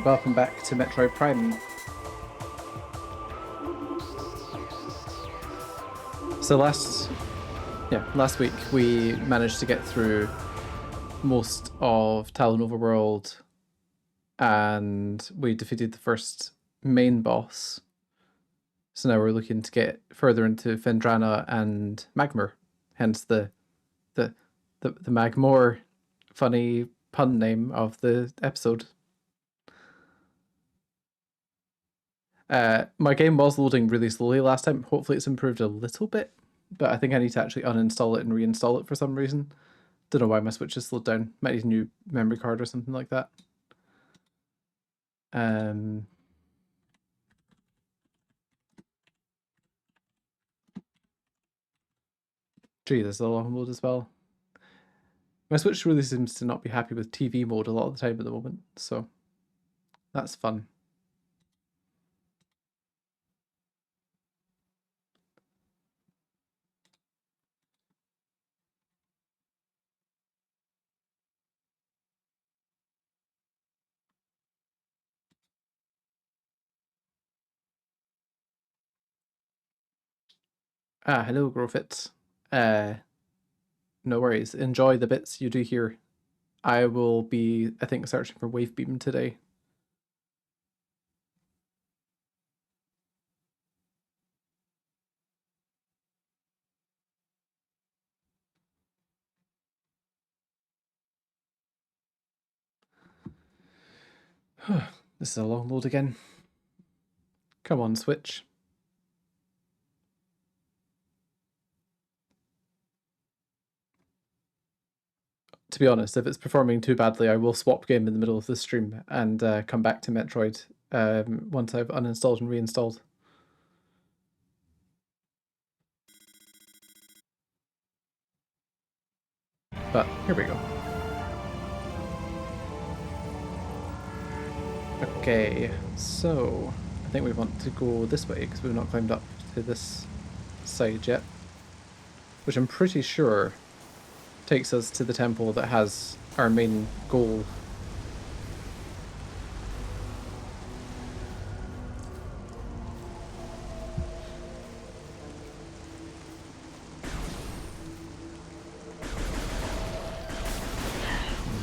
Welcome back to Metroid Prime. So last week we managed to get through most of Talon Overworld, and we defeated the first main boss. So now we're looking to get further into Fendrana and Magmor, hence the Magmor funny pun name of the episode. My game was loading really slowly last time. Hopefully it's improved a little bit, but I think I need to actually uninstall it and reinstall it for some reason. Don't know why my Switch is slowed down. Might need a new memory card or something like that. Gee, there's a long mode as well. My Switch really seems to not be happy with TV mode a lot of the time at the moment, so that's fun. Hello, Growfit. No worries. Enjoy the bits you do here. I will be, I think, searching for Wave Beam today. This is a long load again. Come on, Switch. To be honest, if it's performing too badly, I will swap game in the middle of the stream and come back to Metroid once I've uninstalled and reinstalled. But here we go. Okay, so I think we want to go this way because we've not climbed up to this side yet, which I'm pretty sure takes us to the temple that has our main goal.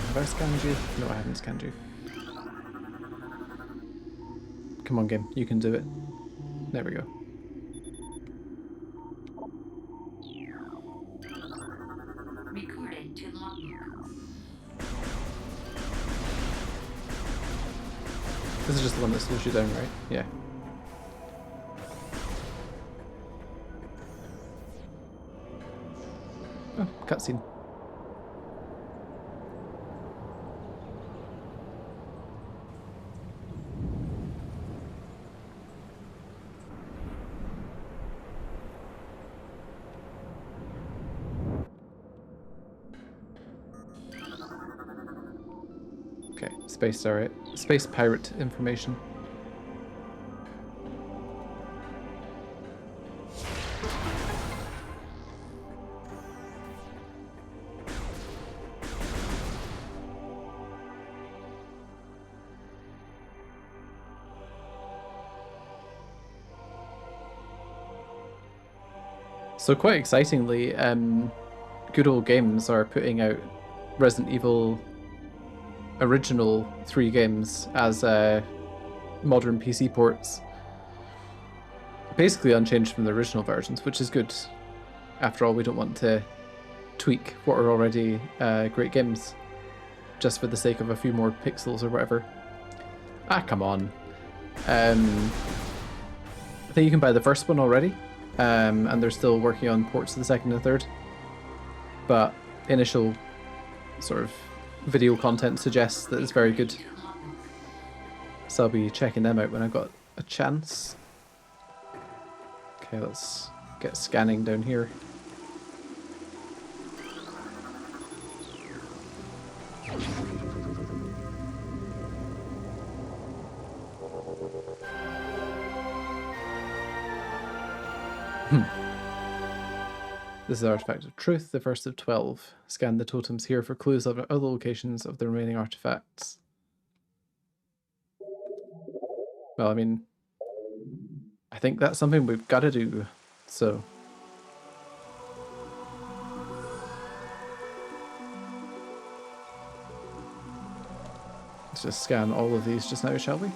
Have I scanned you? No, I haven't scanned you. Come on, game. You can do it. There we go. Recorded to logbook. This is just the one that slows you down, right? Yeah. Oh, cutscene. Okay, space pirate information. So quite excitingly, Good Old Games are putting out Resident Evil original 3 games as modern PC ports. Basically unchanged from the original versions, which is good. After all, we don't want to tweak what are already great games just for the sake of a few more pixels or whatever. Ah, come on. I think you can buy the first one already, and they're still working on ports of the second and third. But initial sort of video content suggests that it's very good. So I'll be checking them out when I've got a chance. Okay, let's get scanning down here. This is Artifact of Truth, the first of 12. Scan the totems here for clues of other locations of the remaining artifacts. Well, I mean, I think that's something we've got to do, so... Let's just scan all of these just now, shall we?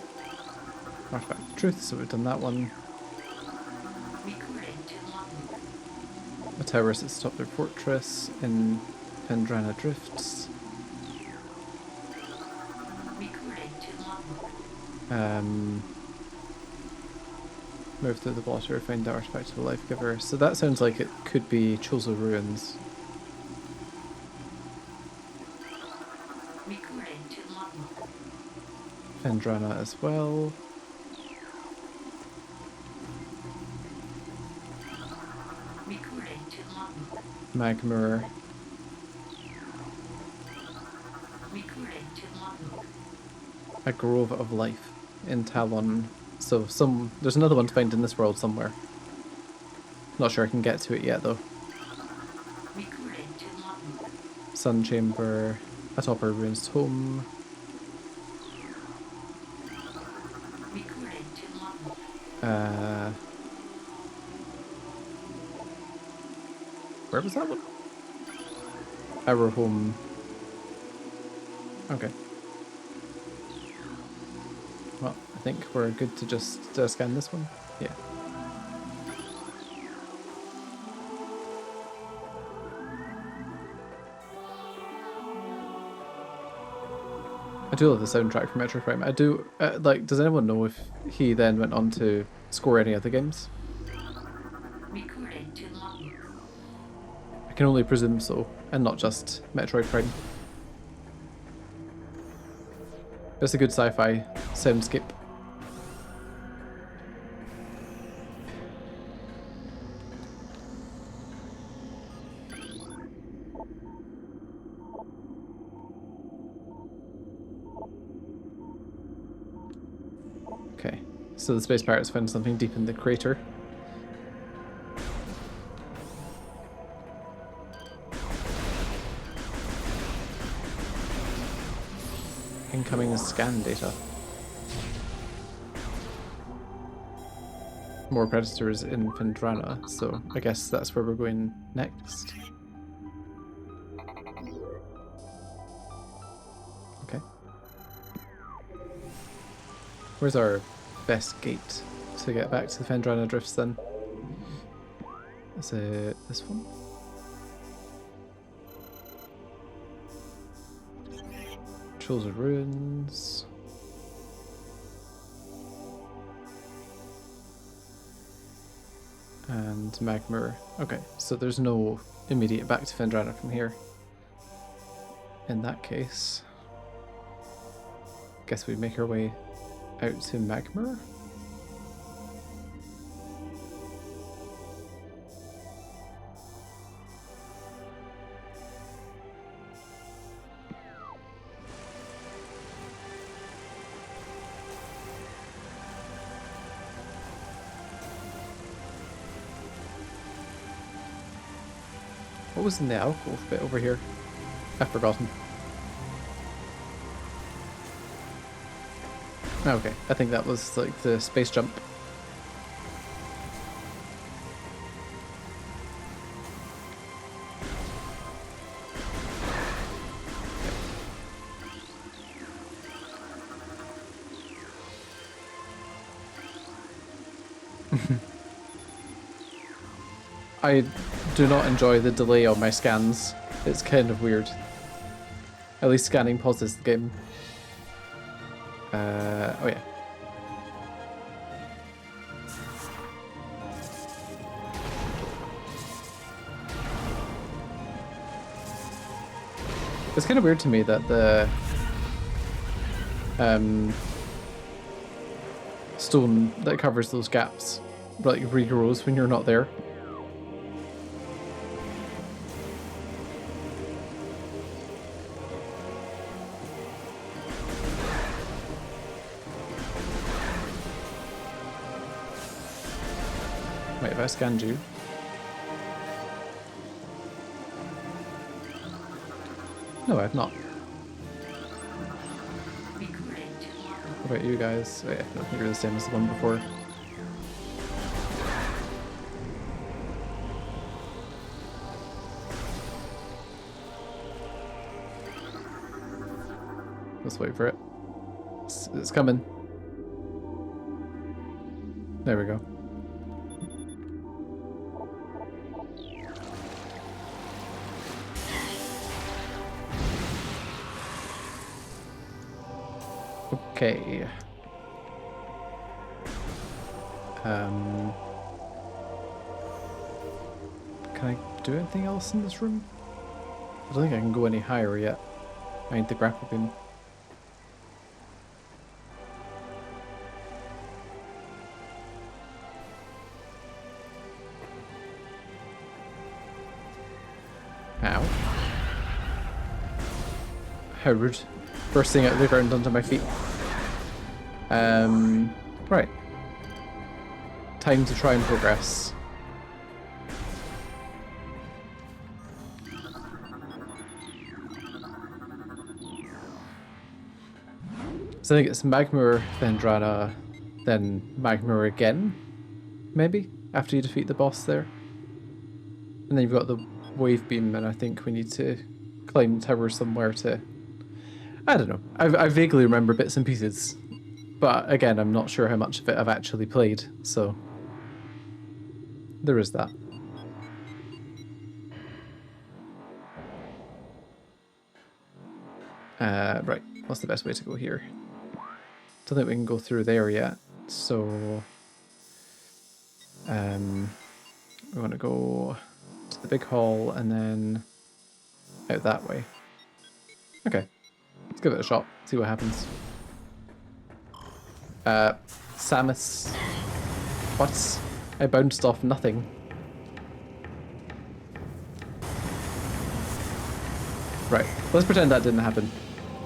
Artifact of Truth, so we've done that one. A tower sits atop their fortress in Pendrana Drifts. Move through the water, find the artifact of the life giver. So that sounds like it could be Chozo Ruins. Pendrana as well. Magmur. A Grove of Life in Talon. So there's another one to find in this world somewhere. Not sure I can get to it yet though. Sun Chamber, atop our ruins home. Where was that one? Our home. Okay. Well, I think we're good to just scan this one. Yeah. I do love the soundtrack from MetroidPrime. I do, like, does anyone know if he then went on to score any other games? I can only presume so, and not just Metroid Prime. It's a good sci-fi soundscape. Okay, so the space pirates found something deep in the crater. Incoming scan data. More predators in Pendrana, so I guess that's where we're going next. Okay. Where's our best gate to get back to the Pendrana Drifts then? Is it this one? Chozo Ruins. And Magmur. Okay, so there's no immediate back to Pendrana from here. In that case, guess we make our way out to Magmur? What was in the alcove bit over here? I've forgotten. Okay, I think that was like the space jump. I do not enjoy the delay on my scans. It's kind of weird. At least scanning pauses the game. Oh yeah. It's kind of weird to me that the stone that covers those gaps like regrows when you're not there. Wait, have I scanned you? No, I've not. Have about you guys? Wait, I think you're the same as the one before. Let's wait for it. It's coming. There we go. Okay. Can I do anything else in this room? I don't think I can go any higher yet. I need the grapple beam. Ow. How rude. Bursting out of the ground onto my feet. Right. Time to try and progress. So I think it's Magmur, then Drana, then Magmur again, maybe, after you defeat the boss there. And then you've got the wave beam, and I think we need to climb tower somewhere to... I don't know. I vaguely remember bits and pieces. But again, I'm not sure how much of it I've actually played, so... there is that. Right, what's the best way to go here? Don't think we can go through there yet, so... we want to go to the big hall and then out that way. Okay, let's give it a shot, see what happens. Samus... What? I bounced off nothing. Right, let's pretend that didn't happen.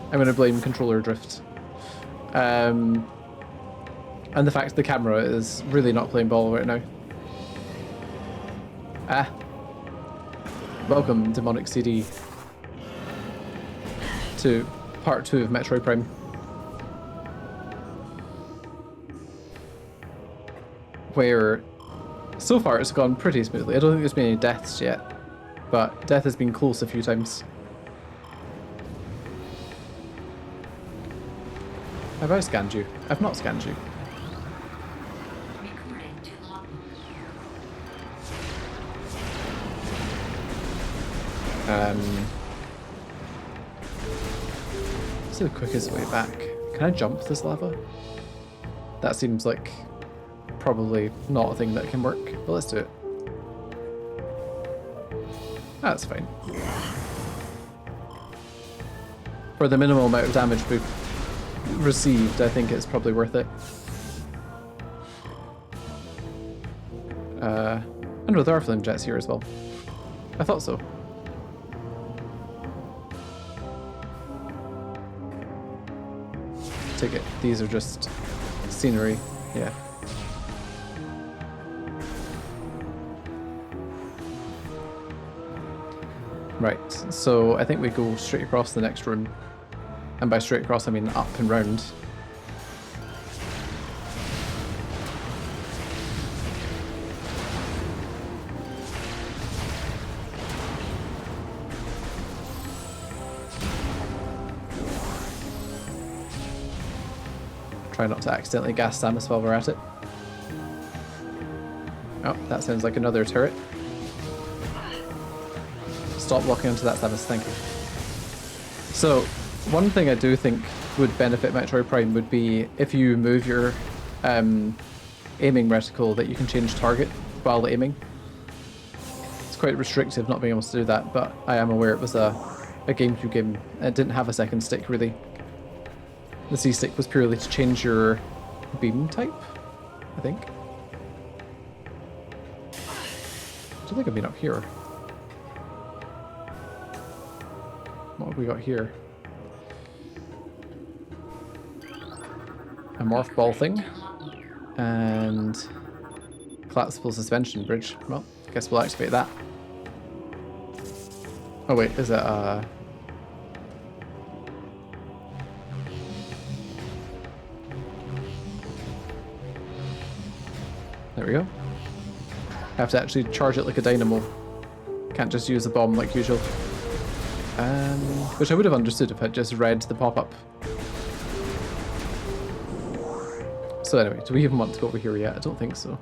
I'm going to blame controller drift. And the fact the camera is really not playing ball right now. Ah. Welcome, Demonic CD, to part 2 of Metroid Prime. Where, so far it's gone pretty smoothly. I don't think there's been any deaths yet, but death has been close a few times. Have I scanned you? I've not scanned you. What's the quickest way back? Can I jump this lava? That seems like probably not a thing that can work, but let's do it. That's fine. For the minimal amount of damage we've received, I think it's probably worth it. And with our flame jets here as well. I thought so. Take it. These are just scenery. Yeah. Right, so I think we go straight across the next room. And by straight across, I mean up and round. Try not to accidentally gas Samus while we're at it. Oh, that sounds like another turret. Stop walking into that, Samus, thank you. So, one thing I do think would benefit Metroid Prime would be if you move your aiming reticle, that you can change target while aiming. It's quite restrictive not being able to do that, but I am aware it was a GameCube game. It didn't have a second stick, really. The C-stick was purely to change your beam type, I think. I don't think I've been up here. What have we got here? A morph ball thing. And collapsible suspension bridge. Well, I guess we'll activate that. Oh wait, is it There we go. Have to actually charge it like a dynamo. Can't just use a bomb like usual. Which I would have understood if I'd just read the pop-up. So anyway, do we even want to go over here yet? I don't think so.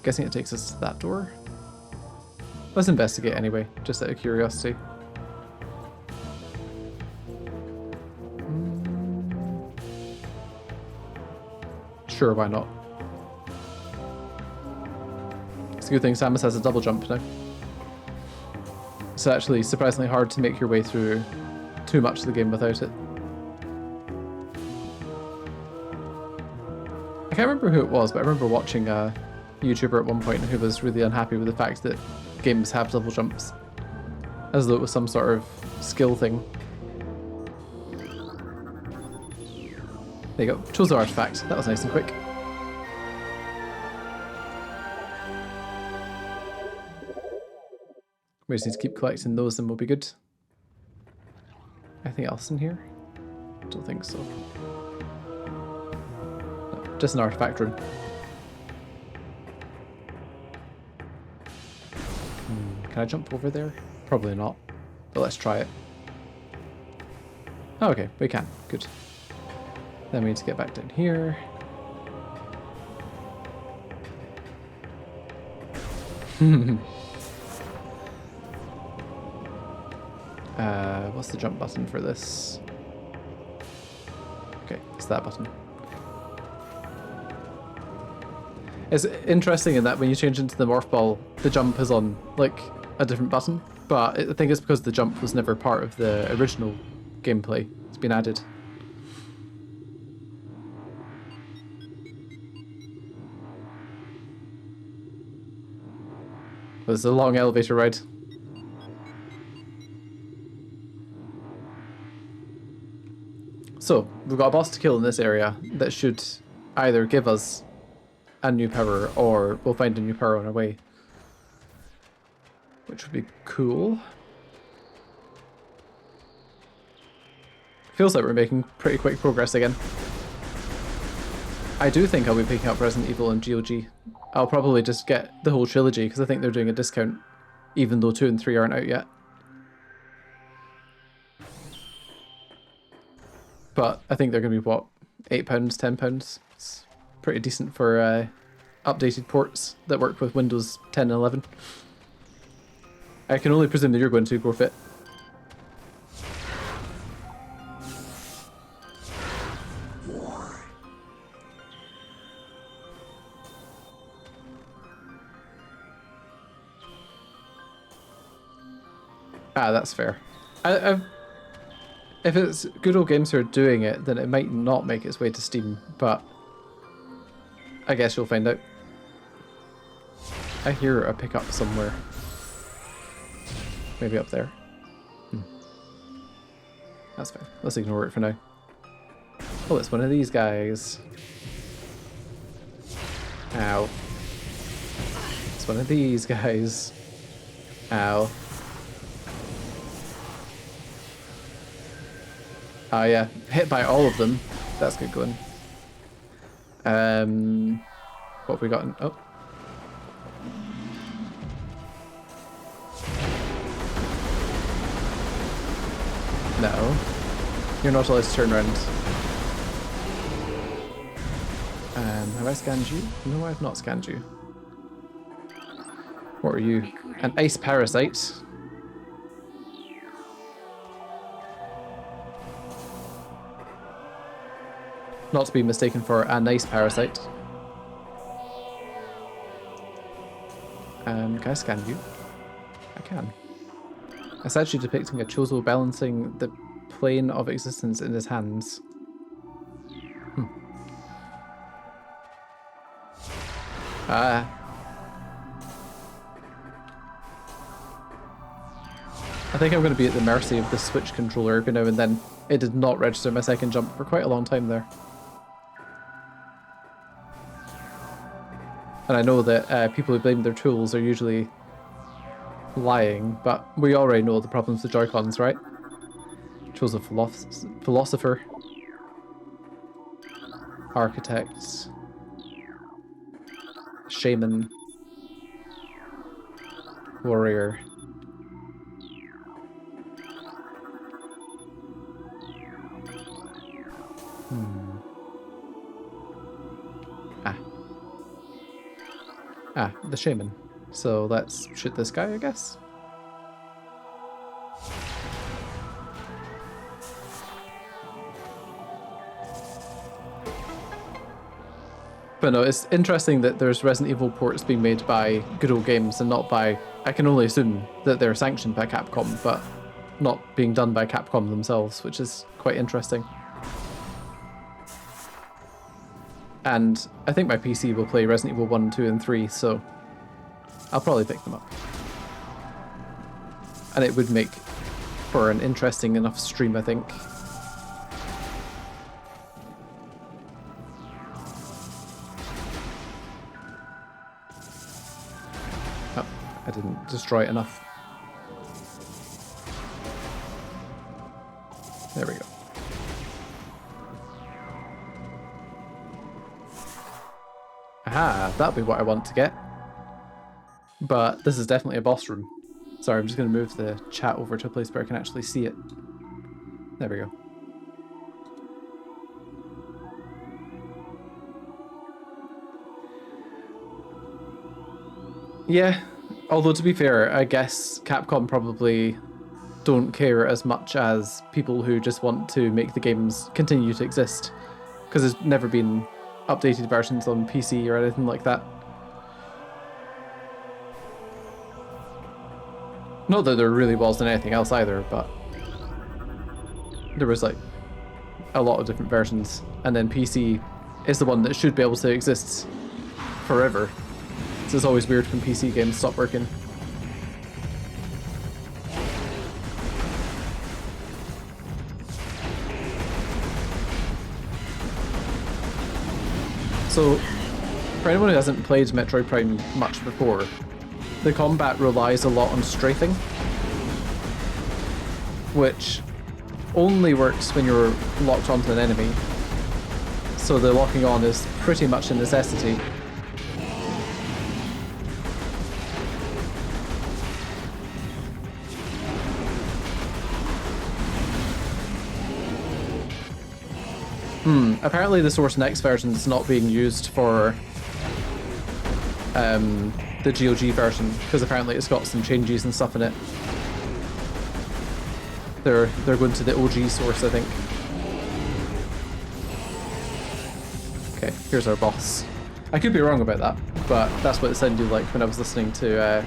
Guessing it takes us to that door. Let's investigate anyway, just out of curiosity. Sure, why not? It's a good thing Samus has a double jump now. It's actually surprisingly hard to make your way through too much of the game without it. I can't remember who it was, but I remember watching a YouTuber at one point who was really unhappy with the fact that games have double jumps, as though it was some sort of skill thing. There you go, chose the artifact. That was nice and quick. We just need to keep collecting those and we'll be good. Anything else in here? Don't think so. No, just an artifact room. Can I jump over there? Probably not, but let's try it. Oh, okay, we can. Good. Then we need to get back down here. What's the jump button for this? Okay, it's that button. It's interesting in that when you change into the morph ball, the jump is on like a different button, but I think it's because the jump was never part of the original gameplay. It's been added. It was a long elevator ride. So, we've got a boss to kill in this area that should either give us a new power or we'll find a new power on our way. Which would be cool. Feels like we're making pretty quick progress again. I do think I'll be picking up Resident Evil and GOG. I'll probably just get the whole trilogy because I think they're doing a discount even though 2 and 3 aren't out yet. But I think they're going to be, what, £8, £10? It's pretty decent for updated ports that work with Windows 10 and 11. I can only presume that you're going to go fit. Ah, that's fair. If it's Good Old Games who are doing it, then it might not make its way to Steam, but I guess you'll find out. I hear a pickup somewhere. Maybe up there. That's fine. Let's ignore it for now. Oh, it's one of these guys. Ow. It's one of these guys. Ow. Oh yeah, hit by all of them. That's good going. What have we got? Oh. No. You're not allowed to turn around. Have I scanned you? No, I've not scanned you. What are you? An ice parasite? Not to be mistaken for a nice parasite. Can I scan you? I can. It's actually depicting a Chozo balancing the plane of existence in his hands. Ah. I think I'm going to be at the mercy of the Switch controller every now and then. It did not register my second jump for quite a long time there. And I know that people who blame their tools are usually lying, but we already know the problems with Joy-Cons, right? Chose a philosopher. Architect. shaman warrior. Ah, the shaman. So let's shoot this guy, I guess. But no, it's interesting that there's Resident Evil ports being made by Good Old Games and not by... I can only assume that they're sanctioned by Capcom, but not being done by Capcom themselves, which is quite interesting. And I think my PC will play Resident Evil 1, 2, and 3, so I'll probably pick them up. And it would make for an interesting enough stream, I think. Oh, I didn't destroy it enough. There we go. Aha, that'll be what I want to get. But this is definitely a boss room. Sorry, I'm just going to move the chat over to a place where I can actually see it. There we go. Yeah, although to be fair, I guess Capcom probably don't care as much as people who just want to make the games continue to exist. Because there's never been updated versions on PC or anything like that. Not that there really wasn't anything else either, but there was like a lot of different versions, and then PC is the one that should be able to exist forever. So it's always weird when PC games stop working. So, for anyone who hasn't played Metroid Prime much before, the combat relies a lot on strafing, which only works when you're locked onto an enemy. So the locking on is pretty much a necessity. Apparently the Source Next version is not being used for the GOG version, because apparently it's got some changes and stuff in it. They're going to the OG source, I think. Okay, here's our boss. I could be wrong about that, but that's what it sounded like when I was listening to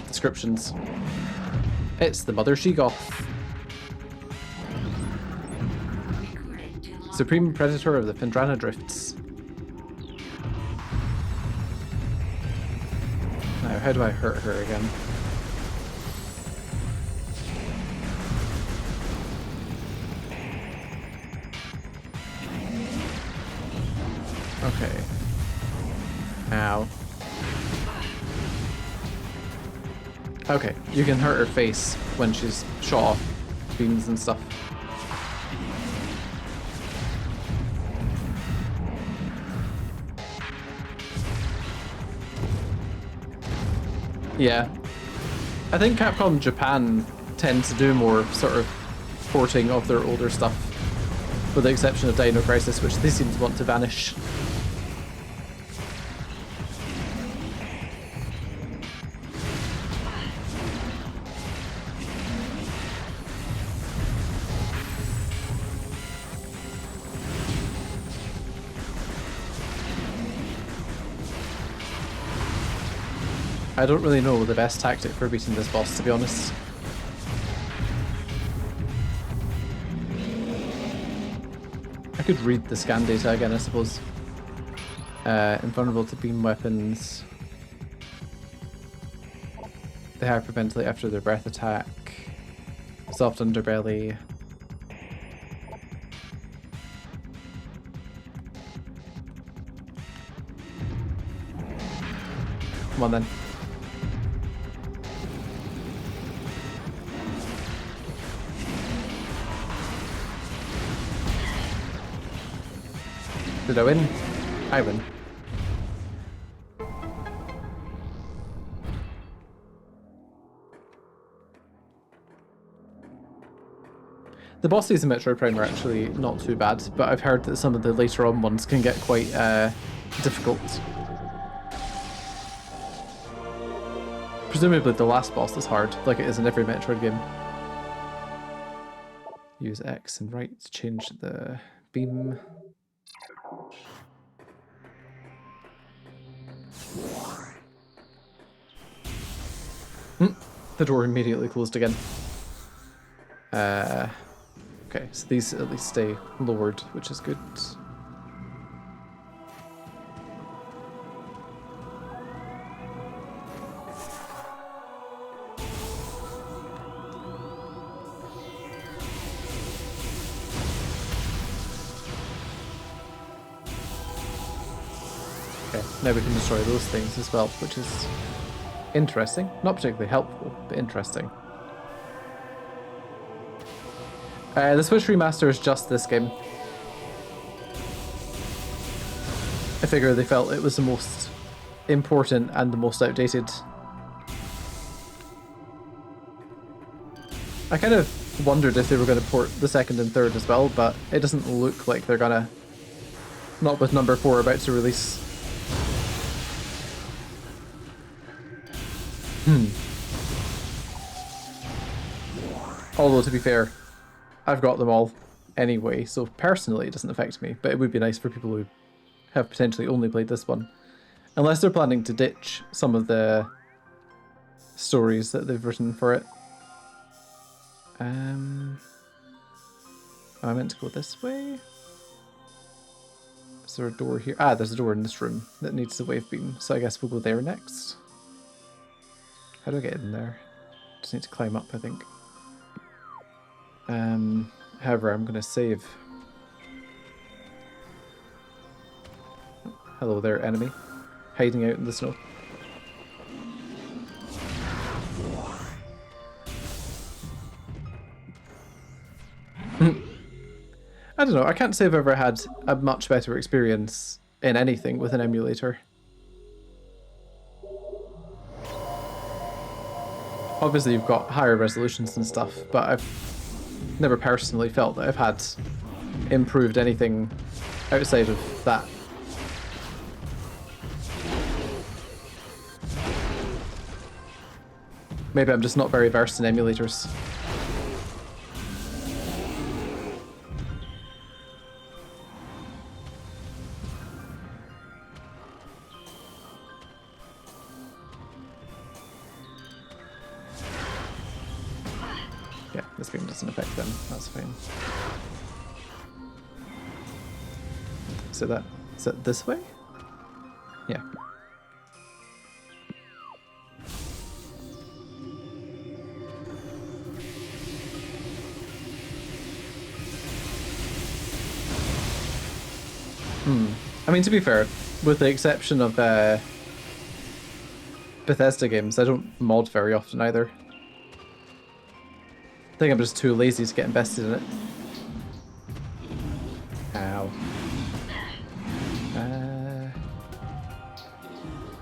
descriptions. It's the Mother Sheegoth. Supreme Predator of the Phendrana Drifts. Now, how do I hurt her again? Okay. Ow. Okay, you can hurt her face when she's shot off beams and stuff. Yeah. I think Capcom Japan tend to do more sort of porting of their older stuff, with the exception of Dino Crisis, which they seem to want to vanish. I don't really know the best tactic for beating this boss, to be honest. I could read the scan data again, I suppose. Invulnerable to beam weapons. They hyperventilate after their breath attack. Soft underbelly. Come on then. Did I win? I win. The bosses in Metroid Prime are actually not too bad, but I've heard that some of the later on ones can get quite difficult. Presumably the last boss is hard, like it is in every Metroid game. Use X and right to change the beam. The door immediately closed again. Okay, so these at least stay lowered, which is good. Okay, now we can destroy those things as well, which is interesting. Not particularly helpful, but interesting. The Switch remaster is just this game. I figure they felt it was the most important and the most outdated. I kind of wondered if they were going to port the second and third as well, but it doesn't look like they're gonna. Not with number 4 about to release. Although, to be fair, I've got them all anyway, so personally it doesn't affect me, but it would be nice for people who have potentially only played this one. Unless they're planning to ditch some of the stories that they've written for it. Am I meant to go this way? Is there a door here? Ah, there's a door in this room that needs the wave beam, so I guess we'll go there next. How do I get in there? Just need to climb up, I think. However, I'm going to save. Oh, hello there, enemy. Hiding out in the snow. I don't know, I can't say I've ever had a much better experience in anything with an emulator. Obviously you've got higher resolutions and stuff, but I've never personally felt that I've had improved anything outside of that. Maybe I'm just not very versed in emulators. Yeah, this beam doesn't affect them, that's fine. Is that this way? Yeah. I mean, to be fair, with the exception of Bethesda games, I don't mod very often either. I think I'm just too lazy to get invested in it. Ow.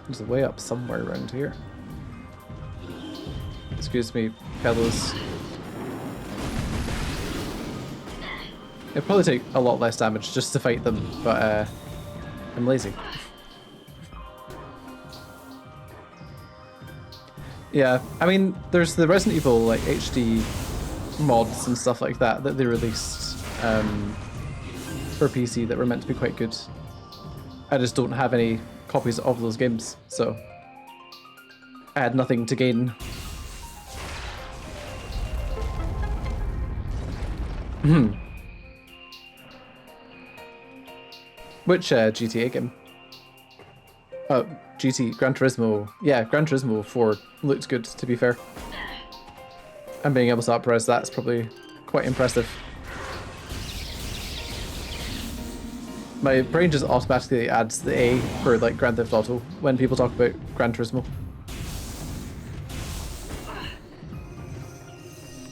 There's a way up somewhere around here. Excuse me, fellows. It'd probably take a lot less damage just to fight them, but I'm lazy. Yeah, I mean, there's the Resident Evil like HD mods and stuff like that that they released for PC that were meant to be quite good. I just don't have any copies of those games, so I had nothing to gain. Which GTA game? Oh, Gran Turismo. Yeah, Gran Turismo 4 looked good, to be fair. And being able to up-res that's probably quite impressive. My brain just automatically adds the A for like Grand Theft Auto when people talk about Gran Turismo.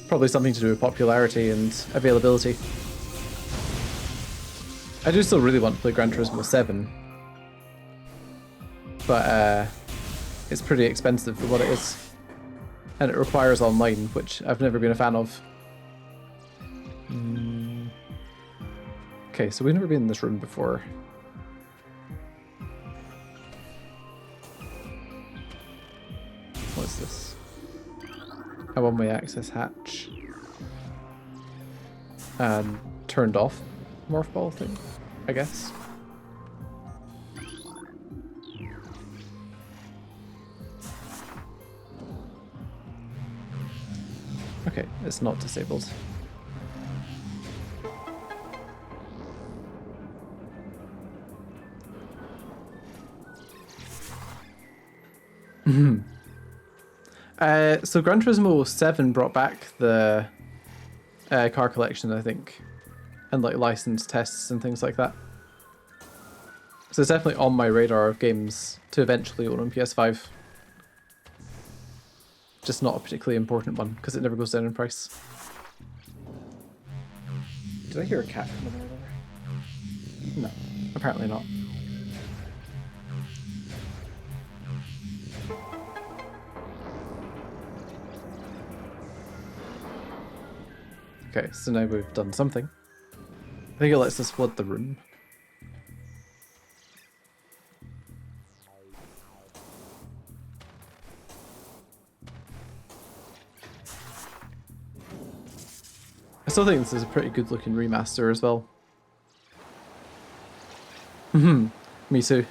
Probably something to do with popularity and availability. I do still really want to play Gran Turismo 7. But it's pretty expensive for what it is. And it requires online, which I've never been a fan of. Okay, so we've never been in this room before. What's this? A one-way access hatch. And turned off morph ball thing, I guess. Okay, it's not disabled. So Gran Turismo 7 brought back the car collection, I think, and like license tests and things like that. So it's definitely on my radar of games to eventually own on PS5. Just not a particularly important one because it never goes down in price. Did I hear a cat coming over there? No, apparently not. Okay, so now we've done something. I think it lets us flood the room. I still think this is a pretty good looking remaster as well. Me too.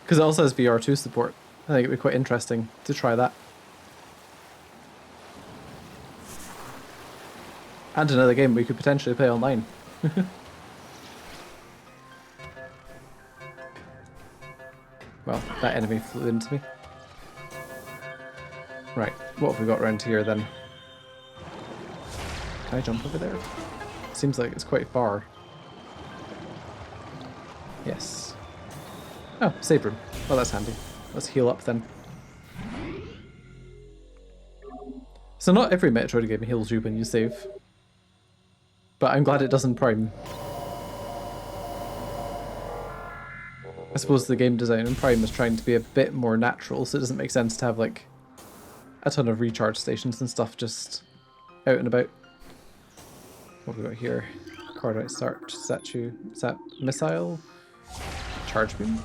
Because it also has VR2 support. I think it'd be quite interesting to try that. And another game we could potentially play online. Well, that enemy flew into me. Right, what have we got around here then? Can I jump over there? Seems like it's quite far. Yes. Oh, save room. Well, that's handy. Let's heal up then. So not every Metroid game heals you when you save. But I'm glad it doesn't Prime. I suppose the game design in Prime is trying to be a bit more natural, so it doesn't make sense to have like a ton of recharge stations and stuff just out and about. What have we got here? Cardite start statue. Is that missile? Charge beam?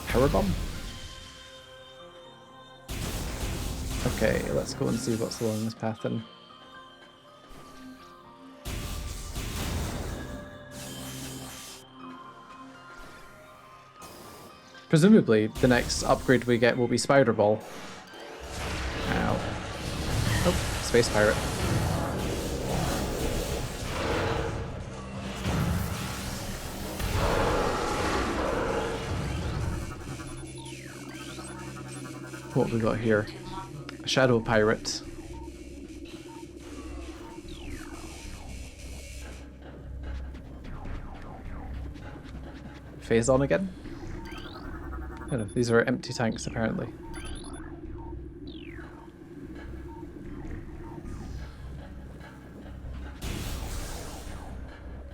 Power bomb? Okay, let's go and see what's along this path then. Presumably, the next upgrade we get will be Spider Ball. Ow. Oh, Space Pirate. What have we got here? A Shadow Pirate. Phase on again? I don't know, these are empty tanks apparently.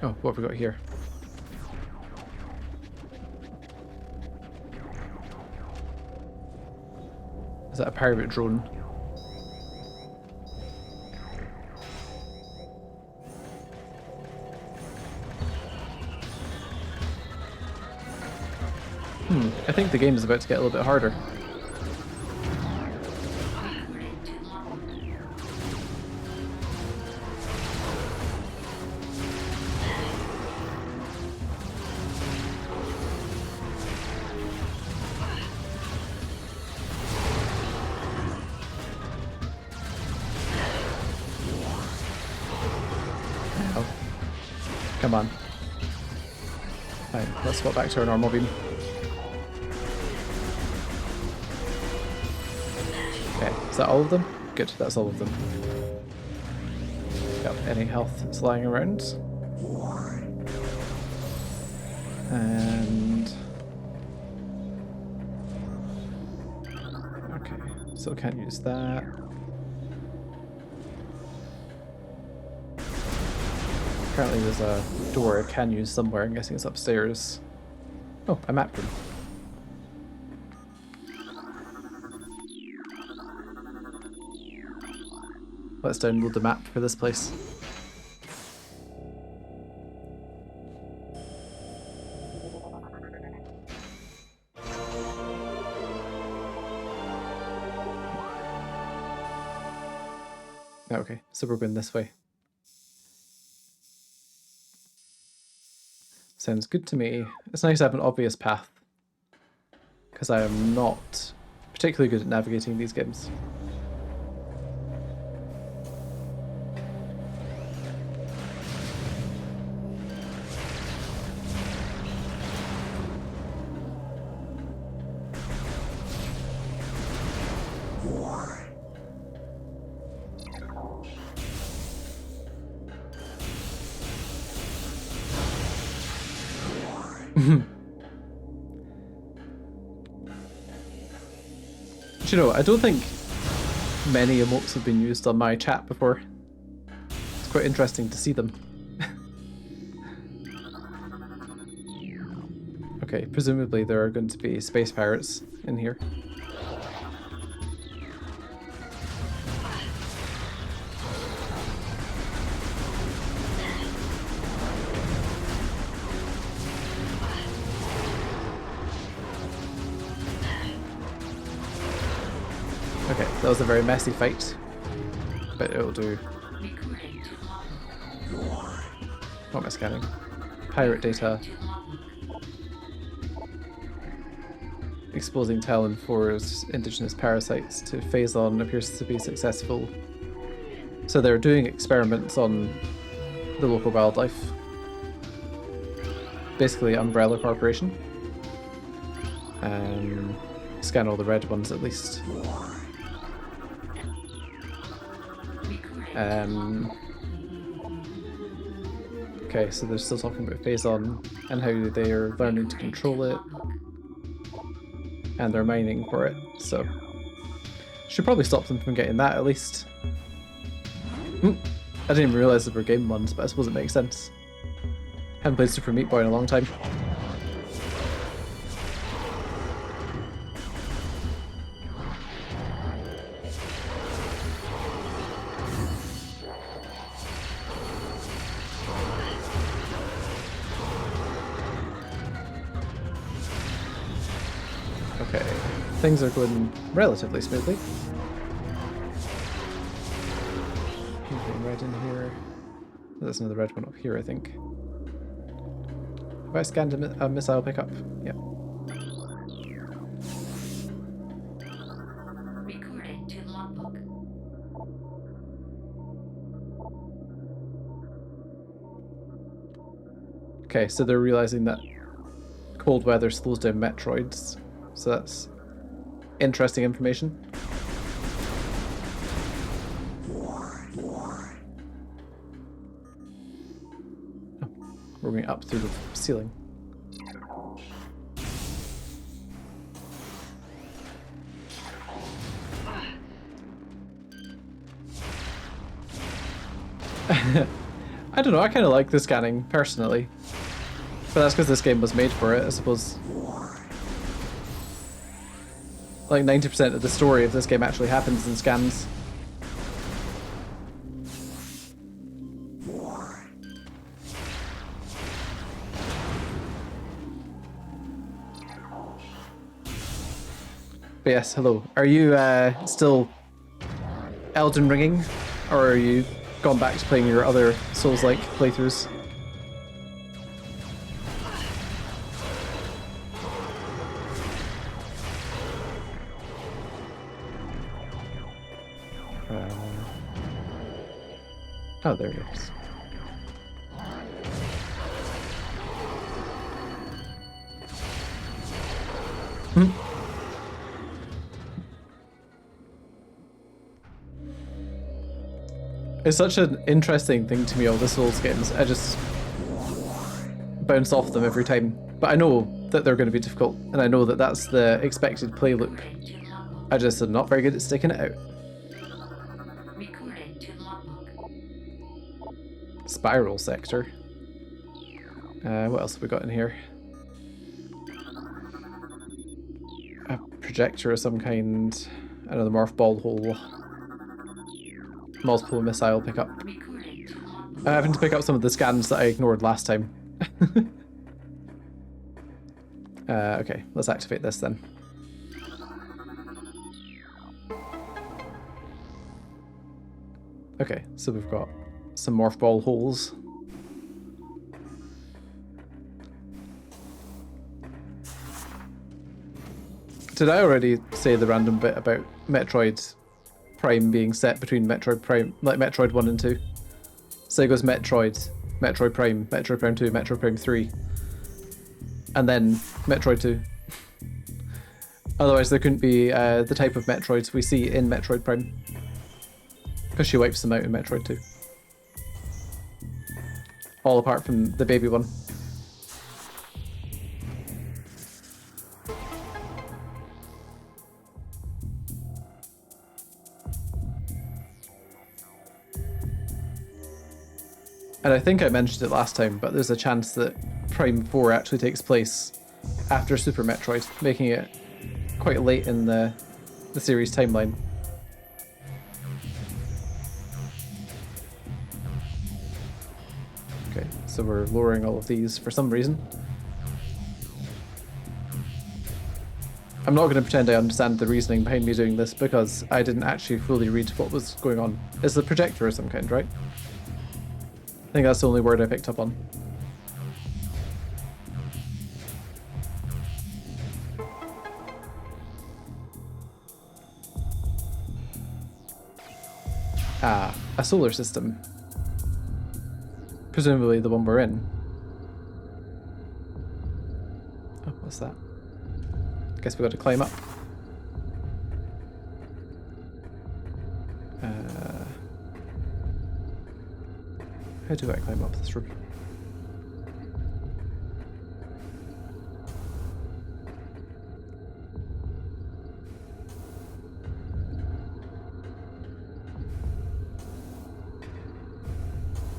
Oh, what have we got here? Is that a pirate drone? I think the game is about to get a little bit harder. Oh. Come on. Fine, let's swap back to our normal beam. Okay, is that all of them? Good, that's all of them. Got any health that's lying around? And... okay, so can't use that. Apparently there's a door I can use somewhere, I'm guessing it's upstairs. Oh, a map room. Let's download the map for this place. Okay, so we're going this way. Sounds good to me. It's nice to have an obvious path, because I am not particularly good at navigating these games. Do you know, I don't think many emotes have been used on my chat before. It's quite interesting to see them. Okay, presumably there are going to be space pirates in here. Okay, that was a very messy fight, but it'll do. What am I scanning? Pirate data. Exposing Talon 4's indigenous parasites to Phazon appears to be successful. So they're doing experiments on the local wildlife. Basically Umbrella Corporation. Scan all the red ones at least. Okay, so they're still talking about Phazon and how they are learning to control it. And they're mining for it, so should probably stop them from getting that at least. I didn't even realise there were game ones, but I suppose it makes sense. Haven't played Super Meat Boy in a long time. Okay, things are going relatively smoothly. Anything red in here? There's another red one up here, I think. Have I scanned a missile pickup? Yep. Recorded to logbook. Okay, so they're realizing that cold weather slows down Metroids. So that's interesting information. Oh, we're going up through the ceiling. I don't know, I kind of like the scanning, personally. But that's because this game was made for it, I suppose. Like 90% of the story of this game actually happens in scans. But yes, hello. Are you still Elden Ringing? Or are you gone back to playing your other Souls-like playthroughs? Oh, there it is. It's such an interesting thing to me, all the Souls games. I just bounce off them every time. But I know that they're going to be difficult, and I know that that's the expected play loop. I just am not very good at sticking it out. Spiral sector. What else have we got in here? A projector of some kind. Another morph ball hole. multiple missile pickup. Recording to logbook. Having to pick up some of the scans that I ignored last time. Okay, let's activate this then. Okay, so we've got some morph ball holes. Did I already say the random bit about Metroid Prime being set between Metroid Prime, like Metroid 1 and 2? So it goes Metroid, Metroid Prime 2, Metroid Prime 3, and then Metroid 2. Otherwise there couldn't be the type of Metroids we see in Metroid Prime. Because she wipes them out in Metroid 2. All apart from the baby one. And I think I mentioned it last time, but there's a chance that Prime 4 actually takes place after Super Metroid, making it quite late in the series timeline. Okay, so we're lowering all of these for some reason. I'm not going to pretend I understand the reasoning behind me doing this because I didn't actually fully read what was going on. It's a projector of some kind, right? I think that's the only word I picked up on. Ah, a solar system. Presumably the one we're in. Oh, what's that? I guess we got to climb up. How do I climb up this room?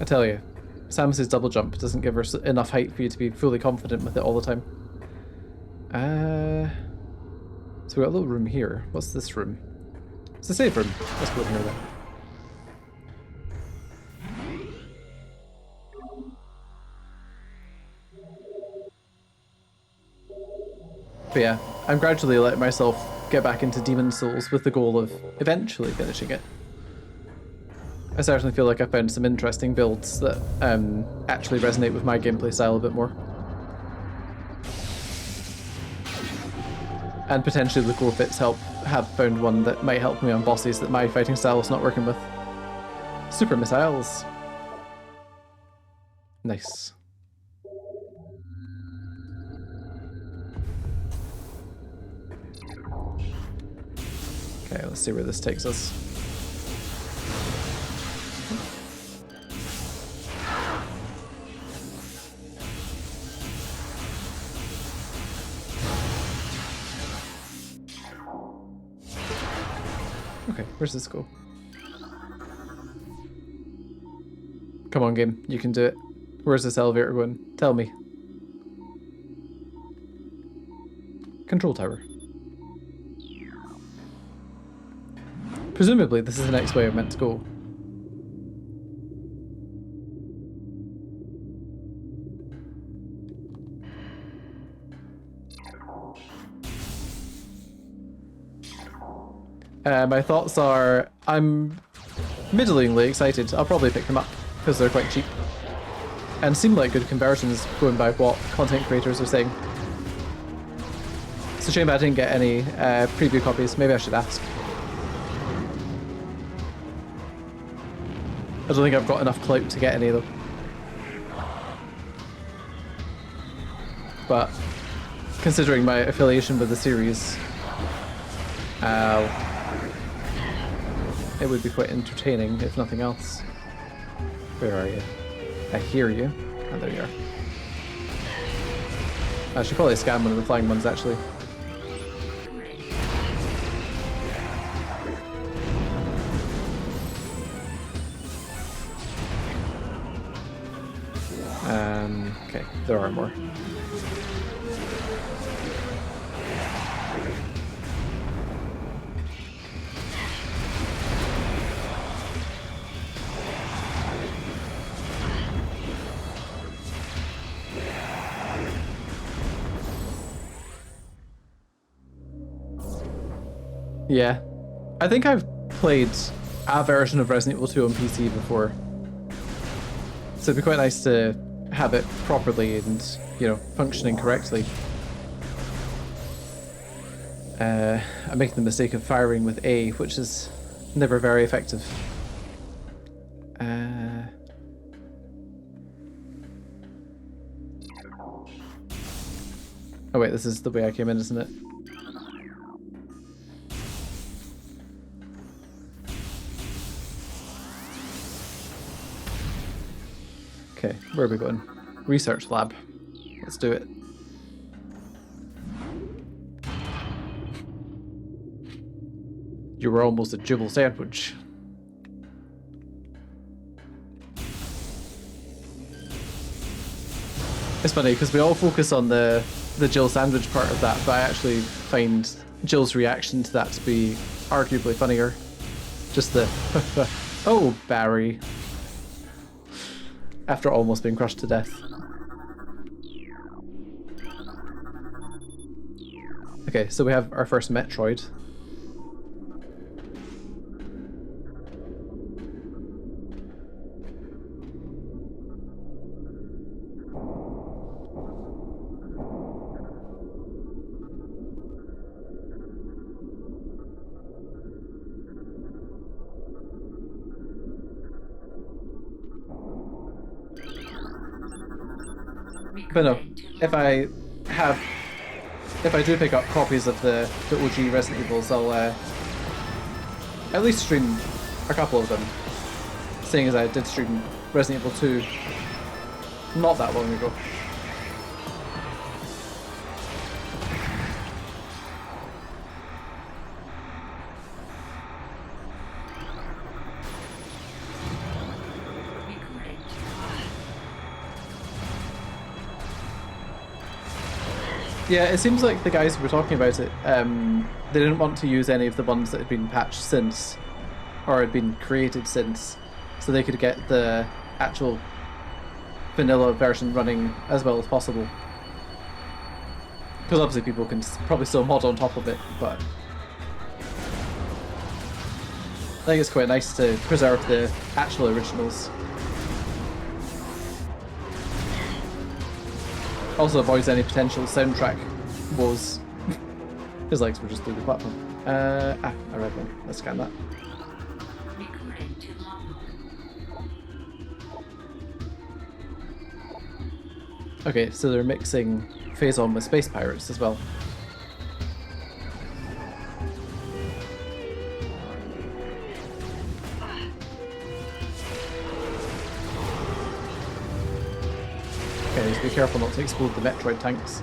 I tell you, Samus's double jump doesn't give her enough height for you to be fully confident with it all the time. So we got a little room here. What's this room? It's a save room. Let's go in here then. But yeah, I'm gradually letting myself get back into Demon Souls with the goal of eventually finishing it. I certainly feel like I found some interesting builds that actually resonate with my gameplay style a bit more. And potentially the core fits have found one that might help me on bosses that my fighting style is not working with. Super missiles. Nice. Okay, let's see where this takes us. Okay, where's this go? Come on, game, you can do it. Where's this elevator going? Tell me. Control tower. Presumably, this is the next way I'm meant to go. My thoughts are, I'm middlingly excited. I'll probably pick them up because they're quite cheap and seem like good conversions going by what content creators are saying. It's a shame I didn't get any preview copies. Maybe I should ask. I don't think I've got enough clout to get any though. But considering my affiliation with the series, it would be quite entertaining, if nothing else. Where are you? I hear you. Oh, there you are. I should probably scan one of the flying ones, actually. Okay, there are more. Yeah. I think I've played a version of Resident Evil 2 on PC before. So it'd be quite nice to have it properly and, you know, functioning correctly. I make the mistake of firing with A, which is never very effective. Oh wait, this is the way I came in, isn't it? Okay, where are we going? Research lab. Let's do it. You were almost a jibble sandwich. It's funny because we all focus on the Jill sandwich part of that, but I actually find Jill's reaction to that to be arguably funnier. Just the oh, Barry, after almost being crushed to death. Okay, so we have our first Metroid. But no, if I do pick up copies of the OG Resident Evils, I'll at least stream a couple of them, seeing as I did stream Resident Evil 2 not that long ago. Yeah, it seems like the guys who were talking about it, they didn't want to use any of the ones that had been patched since, or had been created since, so they could get the actual vanilla version running as well as possible. Because obviously people can probably still mod on top of it, but I think it's quite nice to preserve the actual originals. Also avoids any potential soundtrack woes. His legs were just through the platform. I read one. Let's scan that. Okay, so they're mixing Phazon with Space Pirates as well. Okay, just be careful not to explode the Metroid tanks.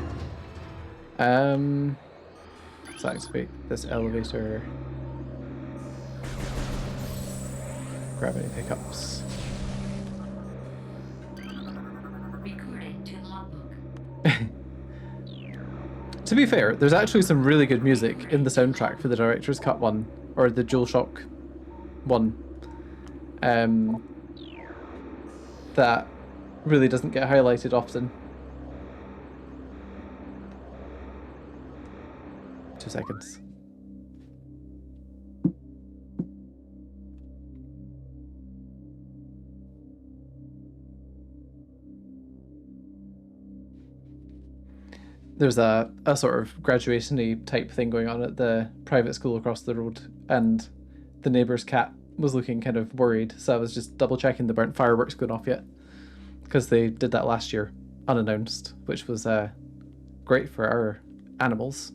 Let's activate this elevator. Gravity pickups. Recording to logbook. To be fair, there's actually some really good music in the soundtrack for the Director's Cut one, or the DualShock one, that really doesn't get highlighted often. 2 seconds. There's a sort of graduation-y type thing going on at the private school across the road, and the neighbour's cat was looking kind of worried, so I was just double checking there weren't fireworks going off yet, because they did that last year unannounced, which was great for our animals.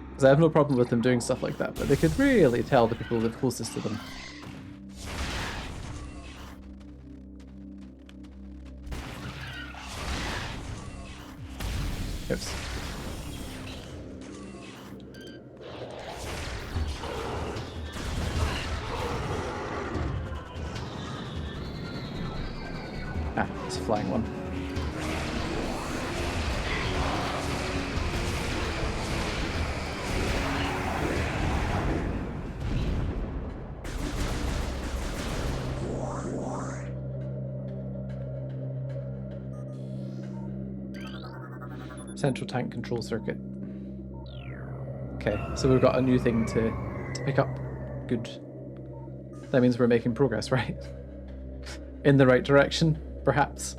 Because I have no problem with them doing stuff like that, but they could really tell the people who live closest to them. Oops. Ah, it's a flying one. Central tank control circuit. Okay, so we've got a new thing to pick up. Good. That means we're making progress, right? In the right direction, perhaps.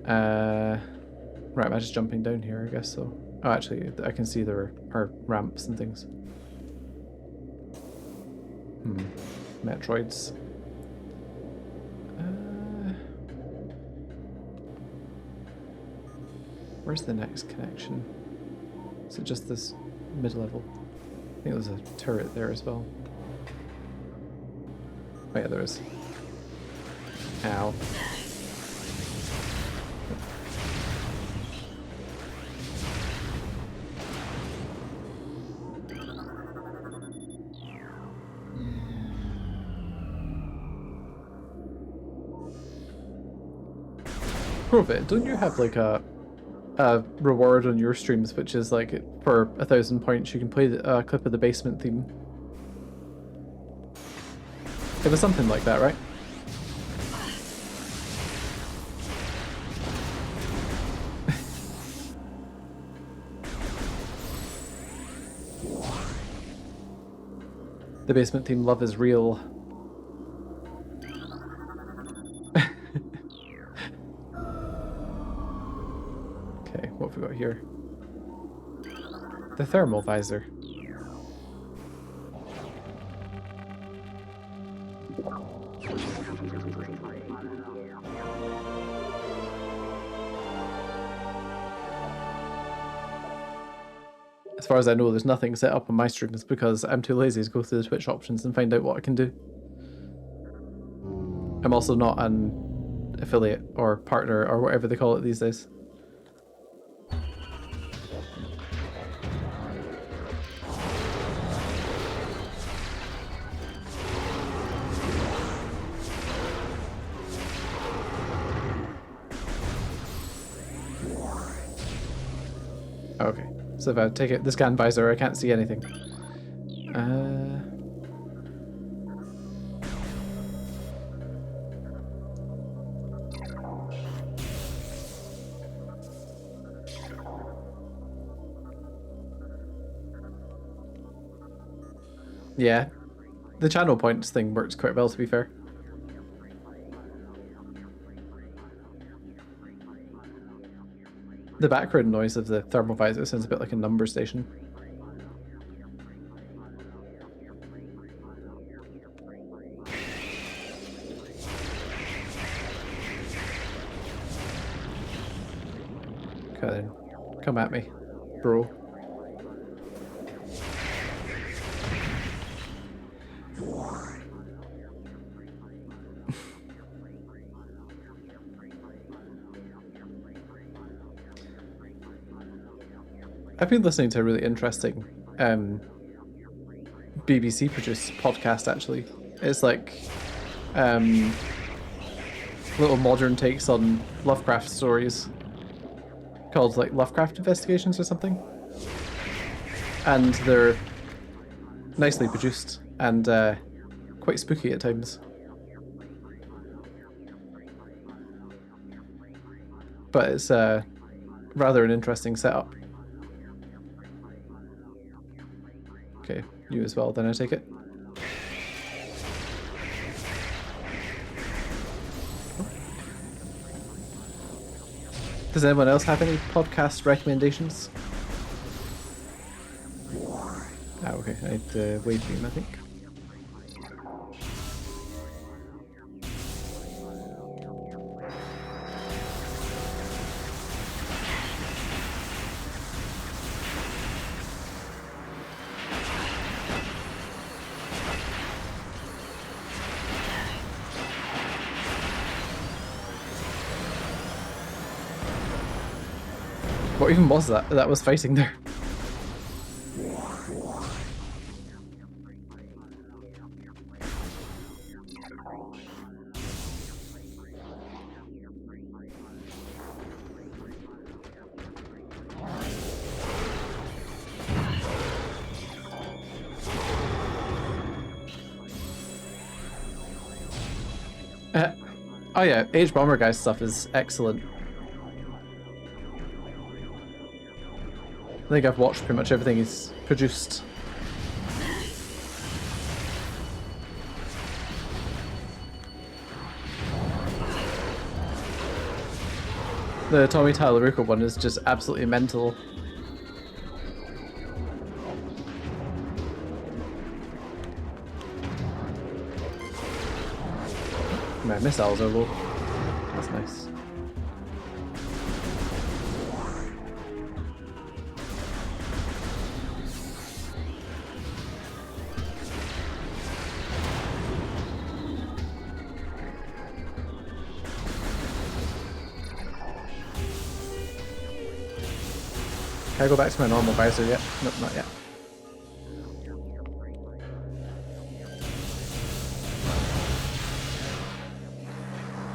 Right, am I just jumping down here, I guess so. Oh, actually, I can see there are ramps and things. Metroids. Where's the next connection? Is it just this mid-level? I think there's a turret there as well. Oh yeah, there is. Ow. Profit, don't you have like a reward on your streams, which is like for 1,000 points you can play a clip of the basement theme? It was something like that, right? The basement theme, love is real. Okay, what have we got here? The thermal visor. As far as I know, there's nothing set up on my streams because I'm too lazy to go through the Twitch options and find out what I can do. I'm also not an affiliate or partner or whatever they call it these days. Okay, so if I take it the scan visor, I can't see anything. Yeah, the channel points thing works quite well, to be fair. The background noise of the thermal visor sounds a bit like a number station. Okay then, come at me, bro. I've been listening to a really interesting BBC produced podcast actually. It's like little modern takes on Lovecraft stories called like Lovecraft Investigations or something. And they're nicely produced and quite spooky at times. But it's rather an interesting setup. Okay, you as well, then I take it. Does anyone else have any podcast recommendations? Ah, okay, I need the wave beam, I think. What even was that? That was fighting there. Oh yeah, Age Bomber Guy stuff is excellent. I think I've watched pretty much everything he's produced. The Tommy Tallarico one is just absolutely mental. My missiles are low. That's nice. Can I go back to my normal visor yet? Nope, not yet.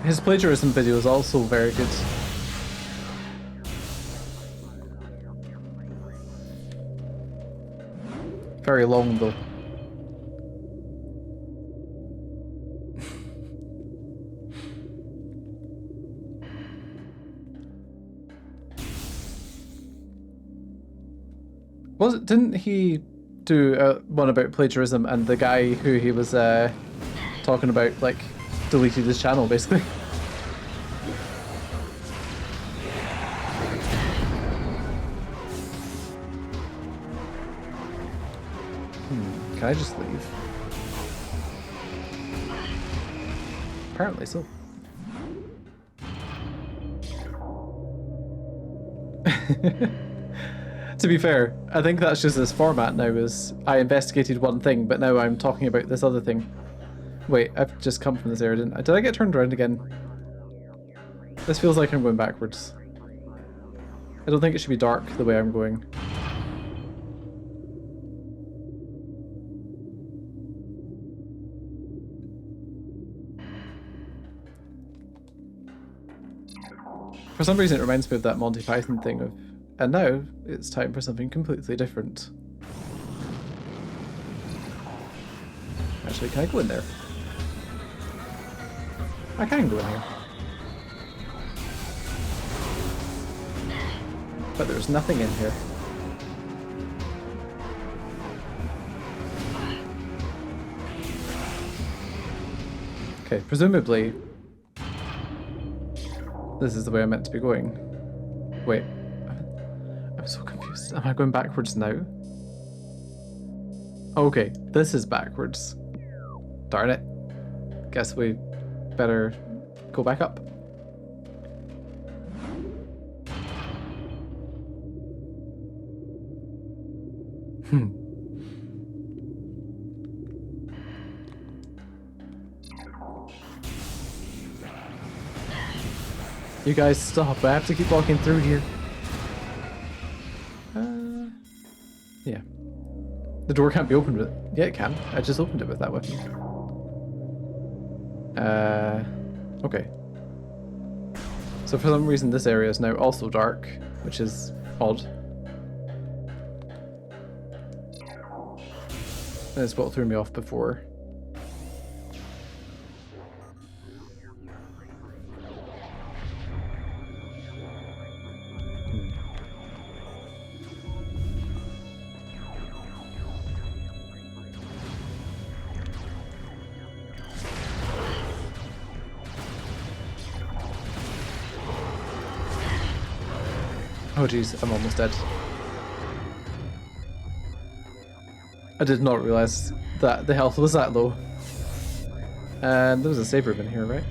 His plagiarism video is also very good. Very long though. Didn't he do one about plagiarism and the guy who he was talking about like deleted his channel basically? Can I just leave? Apparently so. To be fair, I think that's just this format now, is I investigated one thing, but now I'm talking about this other thing. Wait, I've just come from this area, didn't I? Did I get turned around again? This feels like I'm going backwards. I don't think it should be dark the way I'm going. For some reason it reminds me of that Monty Python thing of, and now it's time for something completely different. Actually, can I go in there? I can go in here. But there's nothing in here. Okay, presumably this is the way I'm meant to be going. Wait, I'm so confused. Am I going backwards now? Okay, this is backwards. Darn it. Guess we better go back up. You guys stop, I have to keep walking through here. Yeah. The door can't be opened with... Yeah, it can. I just opened it with that weapon. Okay. So for some reason this area is now also dark, which is odd. That's what threw me off before. Oh jeez, I'm almost dead. I did not realize that the health was that low. And there was a save room in here, right?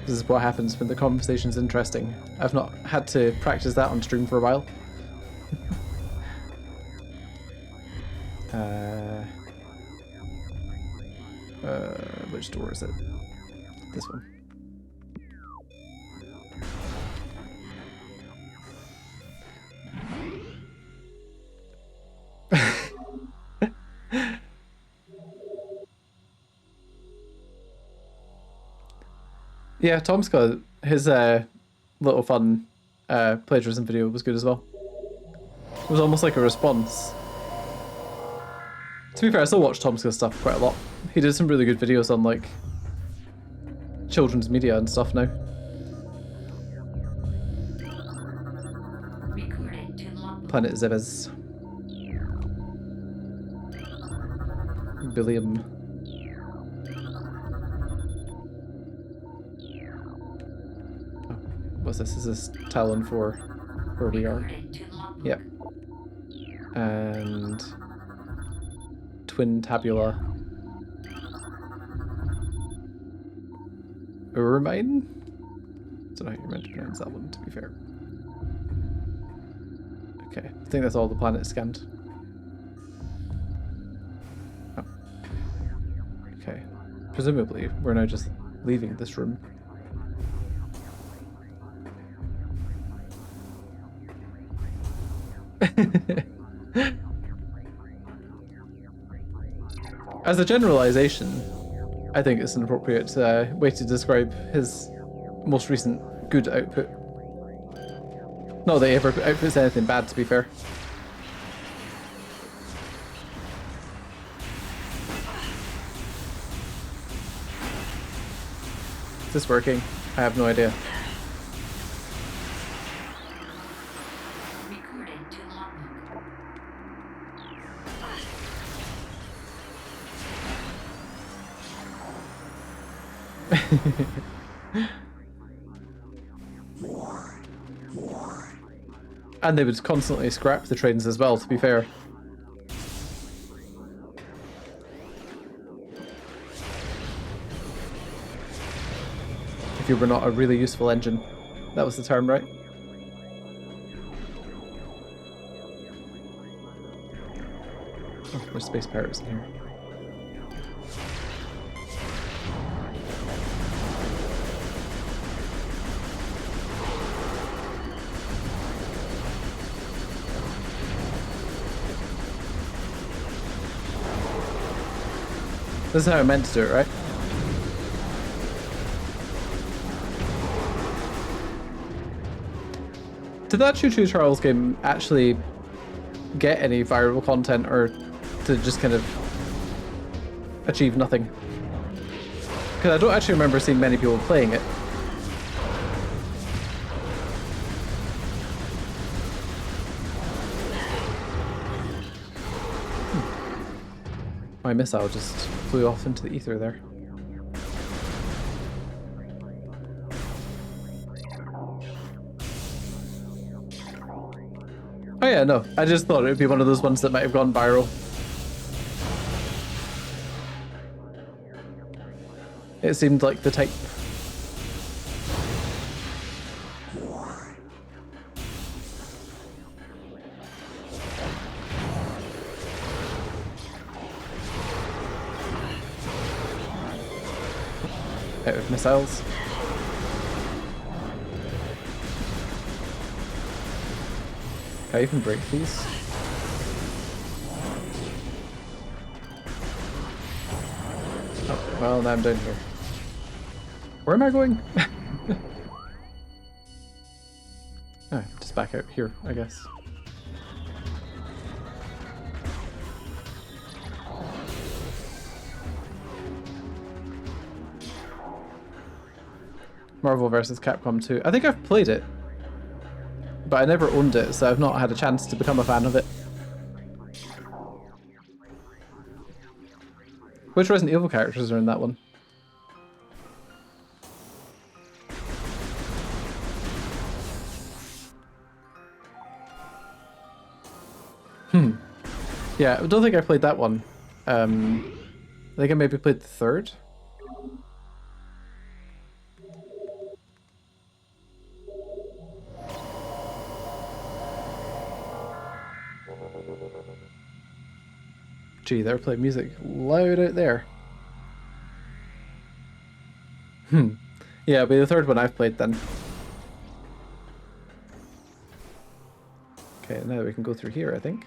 This is what happens when the conversation's interesting. I've not had to practice that on stream for a while. Which door is it? This one. Yeah, Tom's got his little fun plagiarism video was good as well. It was almost like a response. To be fair, I still watch Tom's stuff quite a lot. He did some really good videos on like children's media and stuff now. Recording to logbook. Planet Zebes. Billiam. Oh, what's this? Is this Talon 4 where we are? Recording to logbook. Yep. And Twin Tabula. Urmine? Don't know how you're meant to pronounce that one, to be fair. Okay, I think that's all the planets scanned. Oh. Okay. Presumably, we're now just leaving this room. As a generalization, I think it's an appropriate way to describe his most recent good output. Not that he ever outputs anything bad, to be fair. Is this working? I have no idea. Recording to logbook. And they would constantly scrap the trains as well, to be fair. If you were not a really useful engine. That was the term, right? Oh, there's space pirates in here. This is how I meant to do it, right? Did that Choo Choo Charles game actually get any viral content, or did it just kind of achieve nothing? Because I don't actually remember seeing many people playing it. My missile just flew off into the ether there. Oh yeah, no, I just thought it would be one of those ones that might have gone viral. It seemed like the type. Out of missiles. Can I even break these? Oh, well, now I'm down here. Where am I going? Oh, just back out here, I guess. Marvel vs. Capcom 2. I think I've played it, but I never owned it, so I've not had a chance to become a fan of it. Which Resident Evil characters are in that one? Yeah, I don't think I played that one. I think I maybe played the third. Gee, they're playing music loud out there. Yeah, it'll be the third one I've played then. Okay, now we can go through here, I think.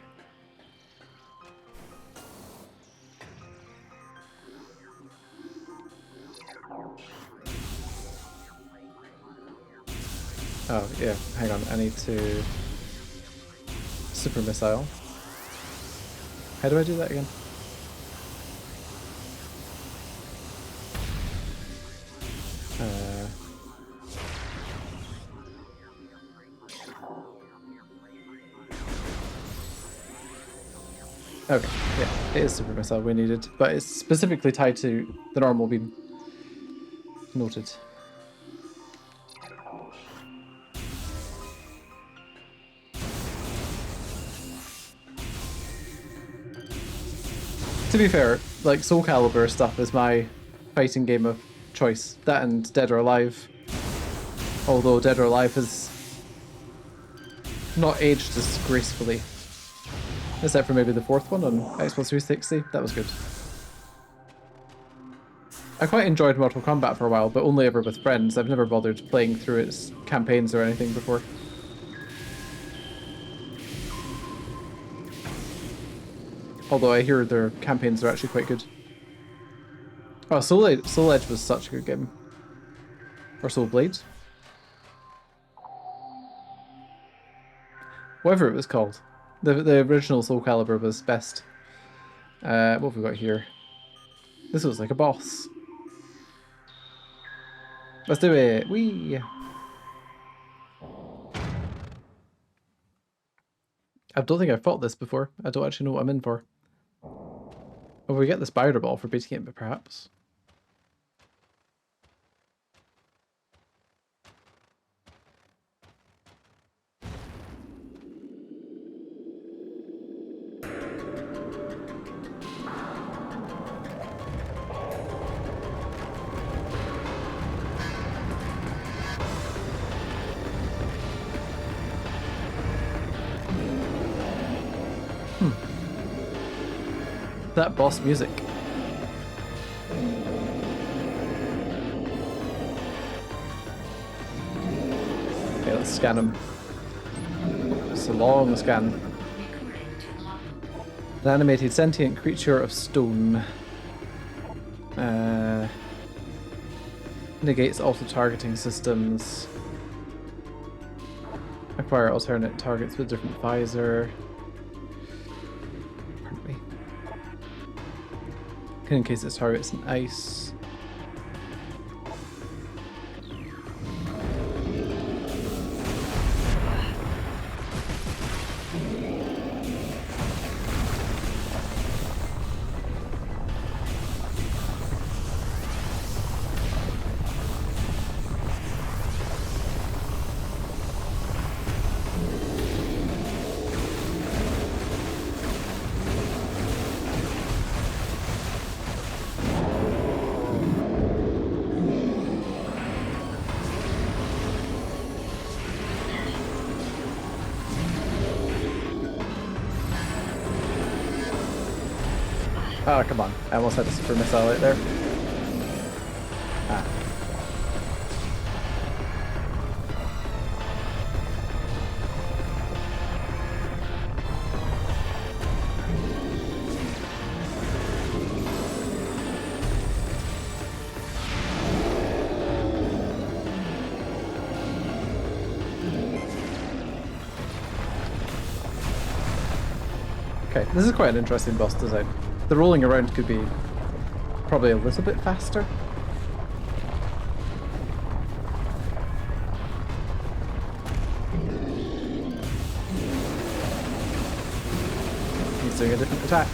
Oh, yeah, hang on, I need to... Super missile. How do I do that again? Okay, yeah, it is super missile we needed, but it's specifically tied to the normal beam. Noted. To be fair, like Soul Calibur stuff is my fighting game of choice. That and Dead or Alive. Although Dead or Alive has not aged as gracefully. Except for maybe the fourth one on Xbox 360. That was good. I quite enjoyed Mortal Kombat for a while, but only ever with friends. I've never bothered playing through its campaigns or anything before. Although I hear their campaigns are actually quite good. Oh, Soul Edge was such a good game. Or Soul Blade. Whatever it was called. The original Soul Calibur was best. What have we got here? This looks like a boss. Let's do it! Whee! I don't think I've fought this before. I don't actually know what I'm in for. Oh, we get the spider ball for beating it, but perhaps. That boss music. Okay, let's scan him. It's a long scan. An animated sentient creature of stone. Negates auto-targeting systems. Acquire alternate targets with different visor. Pardon me. Can encase its targets in ice. Oh, come on. I almost had a super missile right there. Ah. Okay, this is quite an interesting boss design. The rolling around could be probably a little bit faster. He's doing a different attack.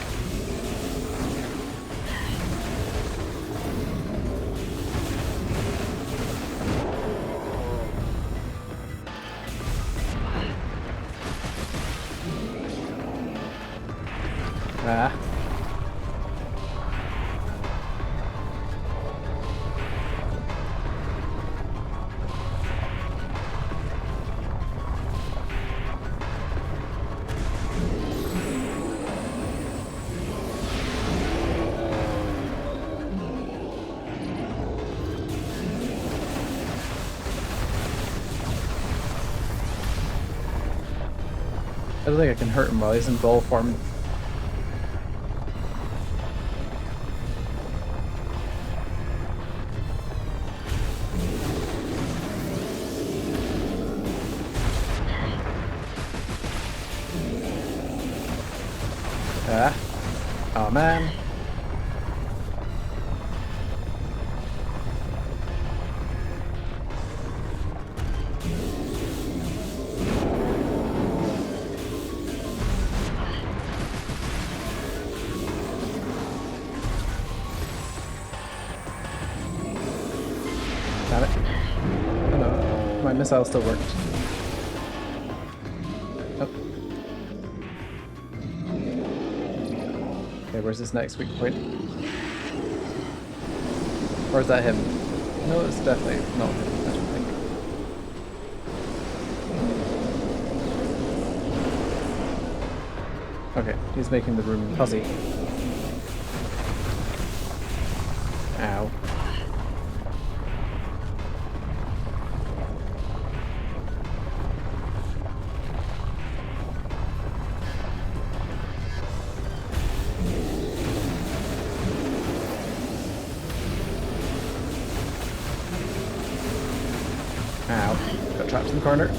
Ah. I don't think I can hurt him while he's in ball form. Ah. Oh man. Damn it. Oh no, my missile still worked. Oh. Okay, where's this next weak point? Or is that him? No, it's definitely not him, I don't think. Okay, he's making the room fuzzy. Ow. Ow. Got trapped in the corner.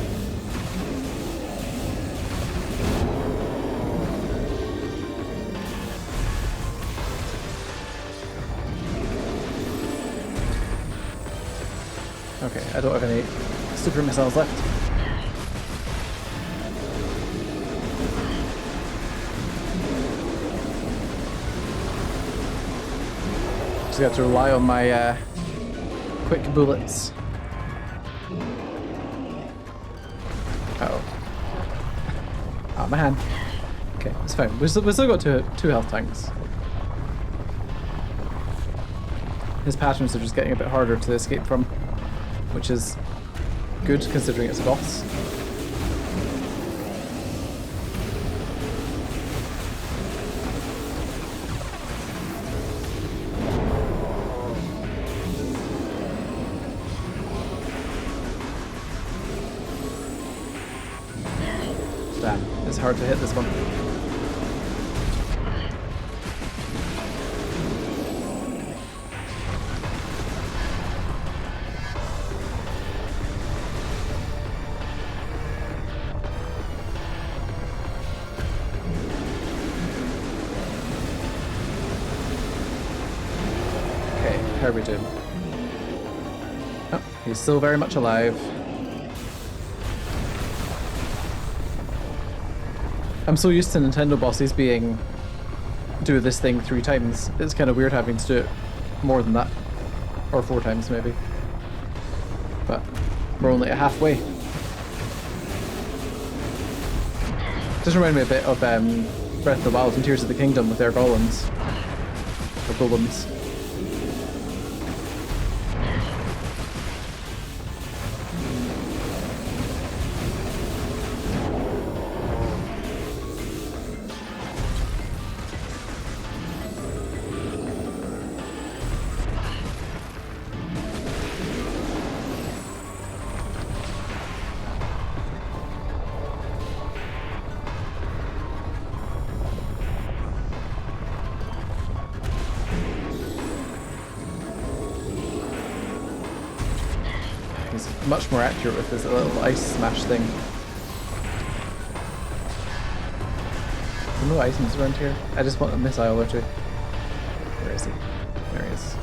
Okay, I don't have any super missiles left. Just got to rely on my quick bullets. Uh-oh. Ah, my hand. Okay, it's fine. We've still got two health tanks. His patterns are just getting a bit harder to escape from, which is good considering it's a boss. Damn, it's hard to hit this one. How are we doing? Oh, he's still very much alive. I'm so used to Nintendo bosses do this thing 3 times. It's kind of weird having to do it more than that. Or 4 times maybe. But we're only at halfway. Does remind me a bit of Breath of the Wild and Tears of the Kingdom with their golems. Or golems. He's much more accurate with this little ice smash thing. There are no items around here. I just want a missile or two. Where is he? There he is.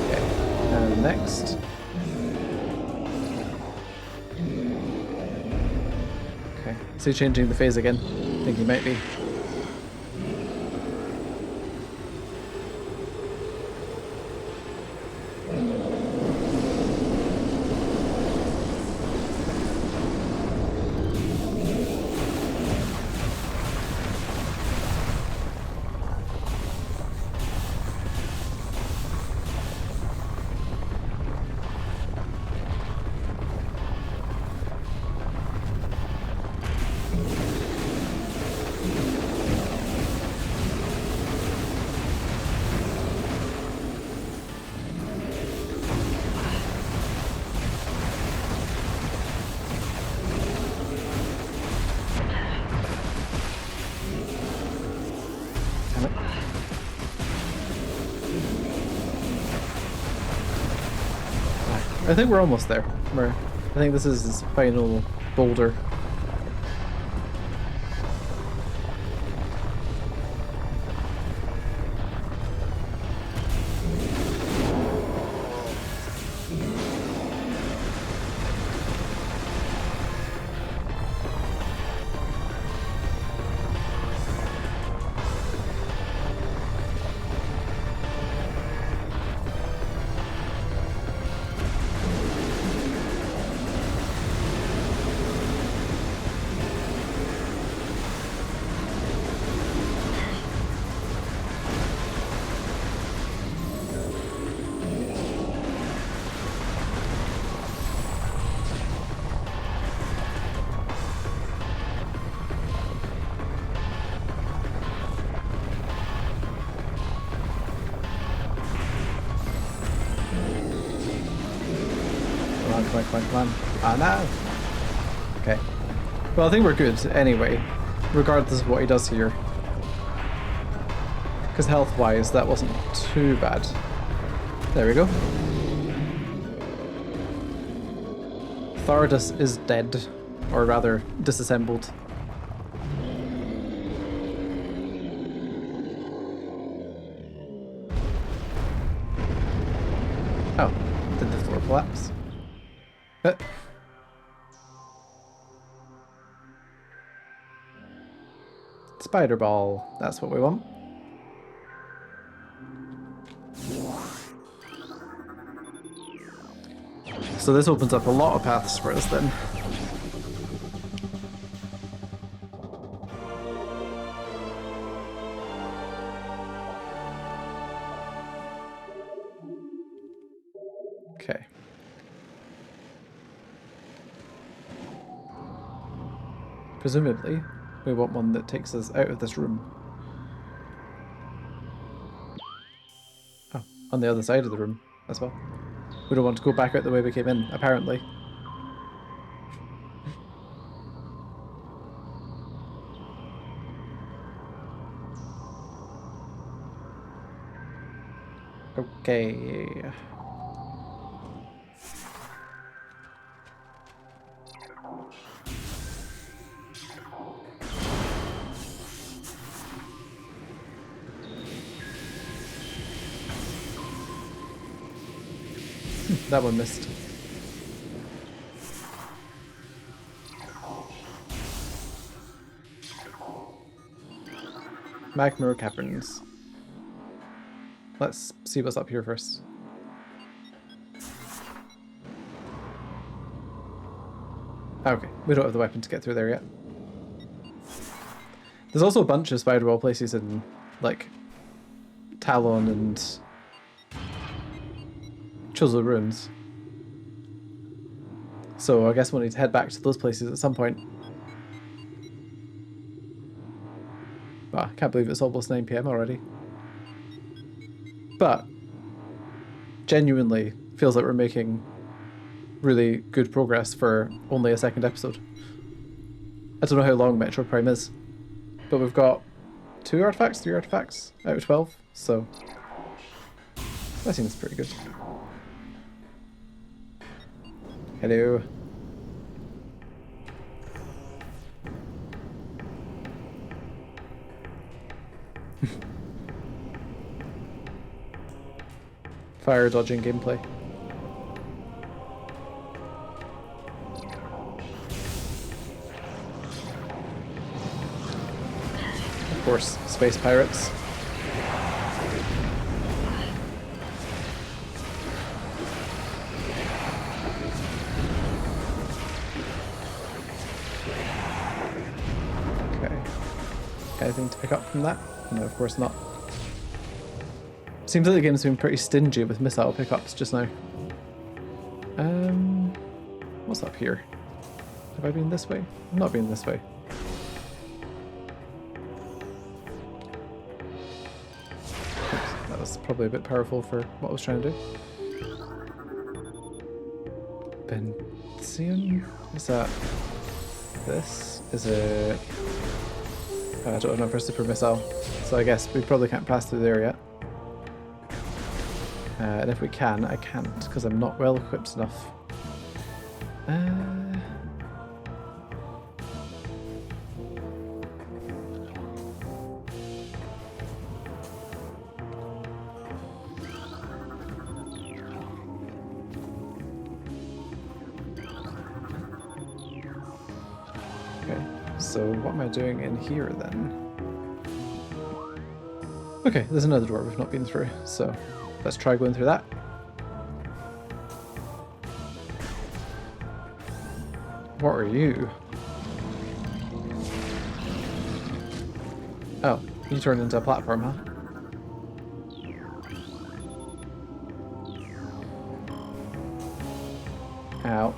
Okay, and next. Okay, is he changing the phase again? I think he might be. I think we're almost there. I think this is his final boulder. Point plan. Ah, no! Okay. Well, I think we're good anyway, regardless of what he does here. Because health-wise, that wasn't too bad. There we go. Thardus is dead, or rather, disassembled. Oh, did the floor collapse? Spider ball, that's what we want. So this opens up a lot of paths for us then. Okay. Presumably, we want one that takes us out of this room. Oh, on the other side of the room as well. We don't want to go back out the way we came in, apparently. Okay. That one missed. Magma caverns. Let's see what's up here first. Okay, we don't have the weapon to get through there yet. There's also a bunch of spider wall places in, like, Talon and Chisel Ruins. So I guess we'll need to head back to those places at some point. Wow, I can't believe it's almost 9 PM already. But genuinely feels like we're making really good progress for only a second episode. I don't know how long MetroidPrime is, but we've got 2 artifacts, 3 artifacts out of 12, so that seems pretty good. Hello. Fire dodging gameplay. Of course, space pirates. Okay. Anything to pick up from that? No, of course not. Seems like the game's been pretty stingy with missile pickups just now. What's up here? Have I been this way? I've not been this way. Oops, that was probably a bit powerful for what I was trying to do. Benzene? Is that this? Is it... I don't know for a super missile, so I guess we probably can't pass through there yet. And if we can, I can't, because I'm not well equipped enough. Okay, so what am I doing in here then? Okay, there's another door we've not been through, so let's try going through that. What are you? Oh, you turned into a platform, huh? Ow.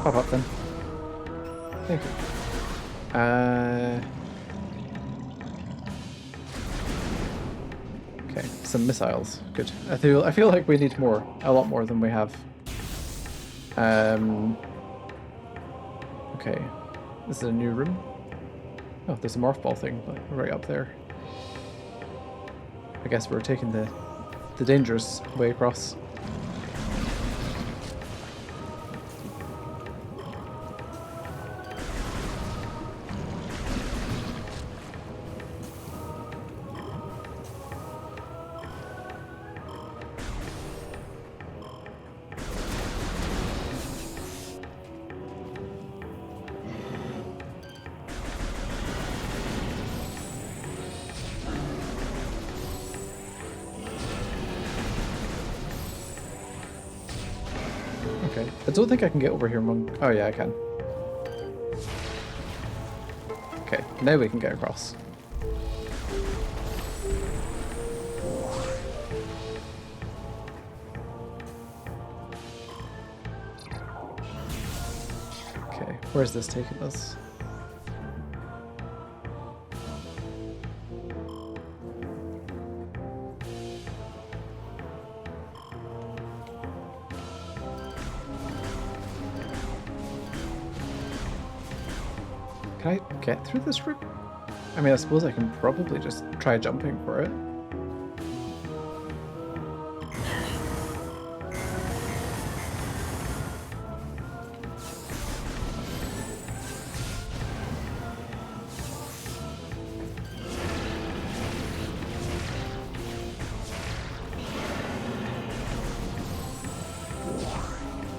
Pop up then. Thank you. Okay, some missiles. Good. I feel like we need more. A lot more than we have. Okay. This is a new room. Oh, there's a morph ball thing right up there. I guess we're taking the dangerous way across. Okay. I don't think I can get over here among... Oh yeah, I can. Okay, now we can get across. Okay, where's this taking us? Can I get through this route? I mean, I suppose I can probably just try jumping for it.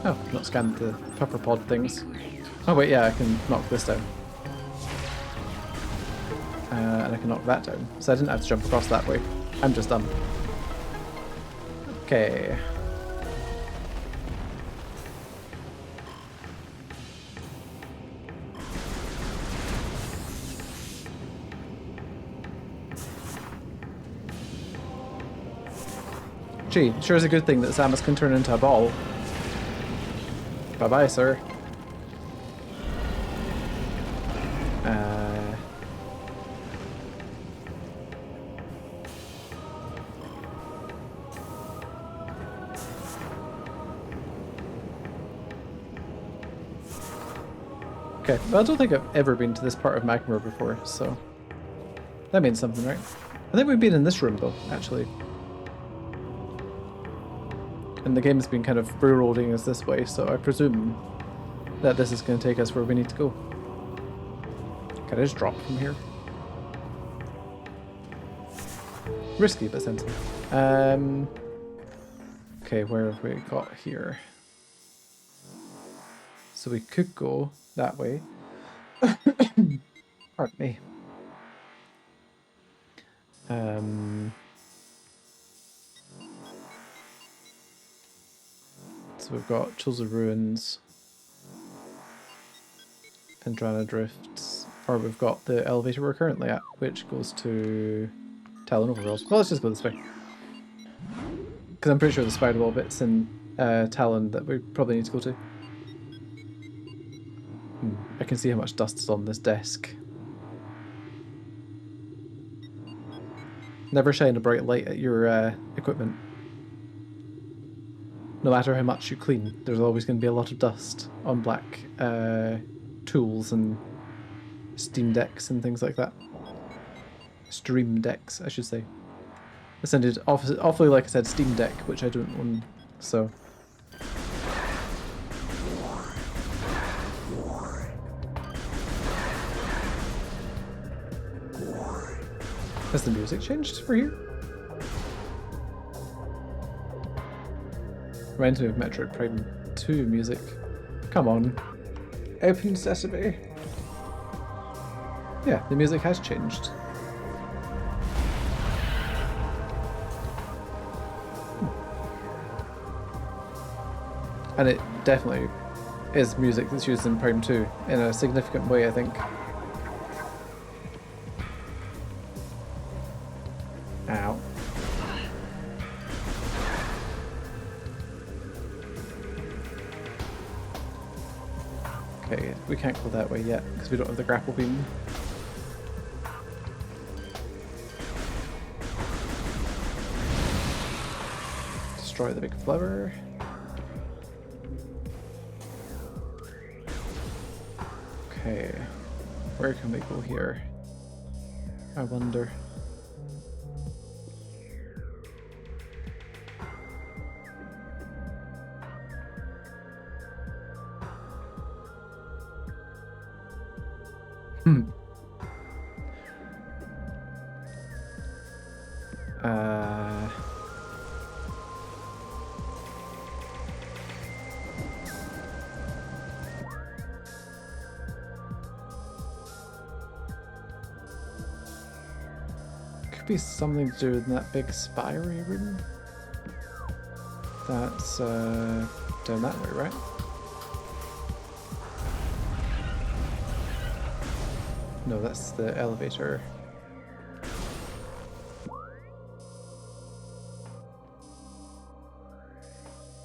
Oh, not scanned the pepper pod things. Oh wait, yeah, I can knock this down. And I can knock that down. So I didn't have to jump across that way. I'm just done. Okay. Gee, sure is a good thing that Samus can turn into a ball. Bye-bye, sir. Okay, well, I don't think I've ever been to this part of Magmar before, so that means something, right? I think we've been in this room, though, actually. And the game's been kind of railroading us this way, so I presume that this is going to take us where we need to go. Can I just drop from here? Risky, but sensible. Okay, where have we got here? So we could go that way. Pardon me. So we've got Chills of Ruins, Pendrana Drifts, or we've got the elevator we're currently at, which goes to Talon Overworld. Well, let's just go this way. Because I'm pretty sure the spider wall bit's in Talon that we probably need to go to. I can see how much dust is on this desk. Never shine a bright light at your equipment. No matter how much you clean, there's always going to be a lot of dust on black tools and Steam decks and things like that. Stream decks, I should say. It sounded awfully like I said Steam Deck, which I don't own, so... Has the music changed for here? Reminds me of MetroidPrime 2 music. Come on. Open Sesame. Yeah, the music has changed. And it definitely is music that's used in Prime 2 in a significant way, I think. Ow. Okay, we can't go that way yet because we don't have the grapple beam. destroy the big flower. Okay, where can we go here? I wonder. Uh, could be something to do in that big spiry room. That's down that way, right? No, that's the elevator.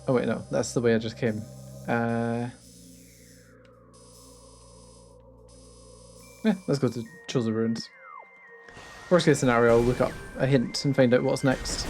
Oh wait, no, that's the way I just came. Yeah, let's go to Chosen Ruins. Worst case scenario, I'll look up a hint and find out what's next.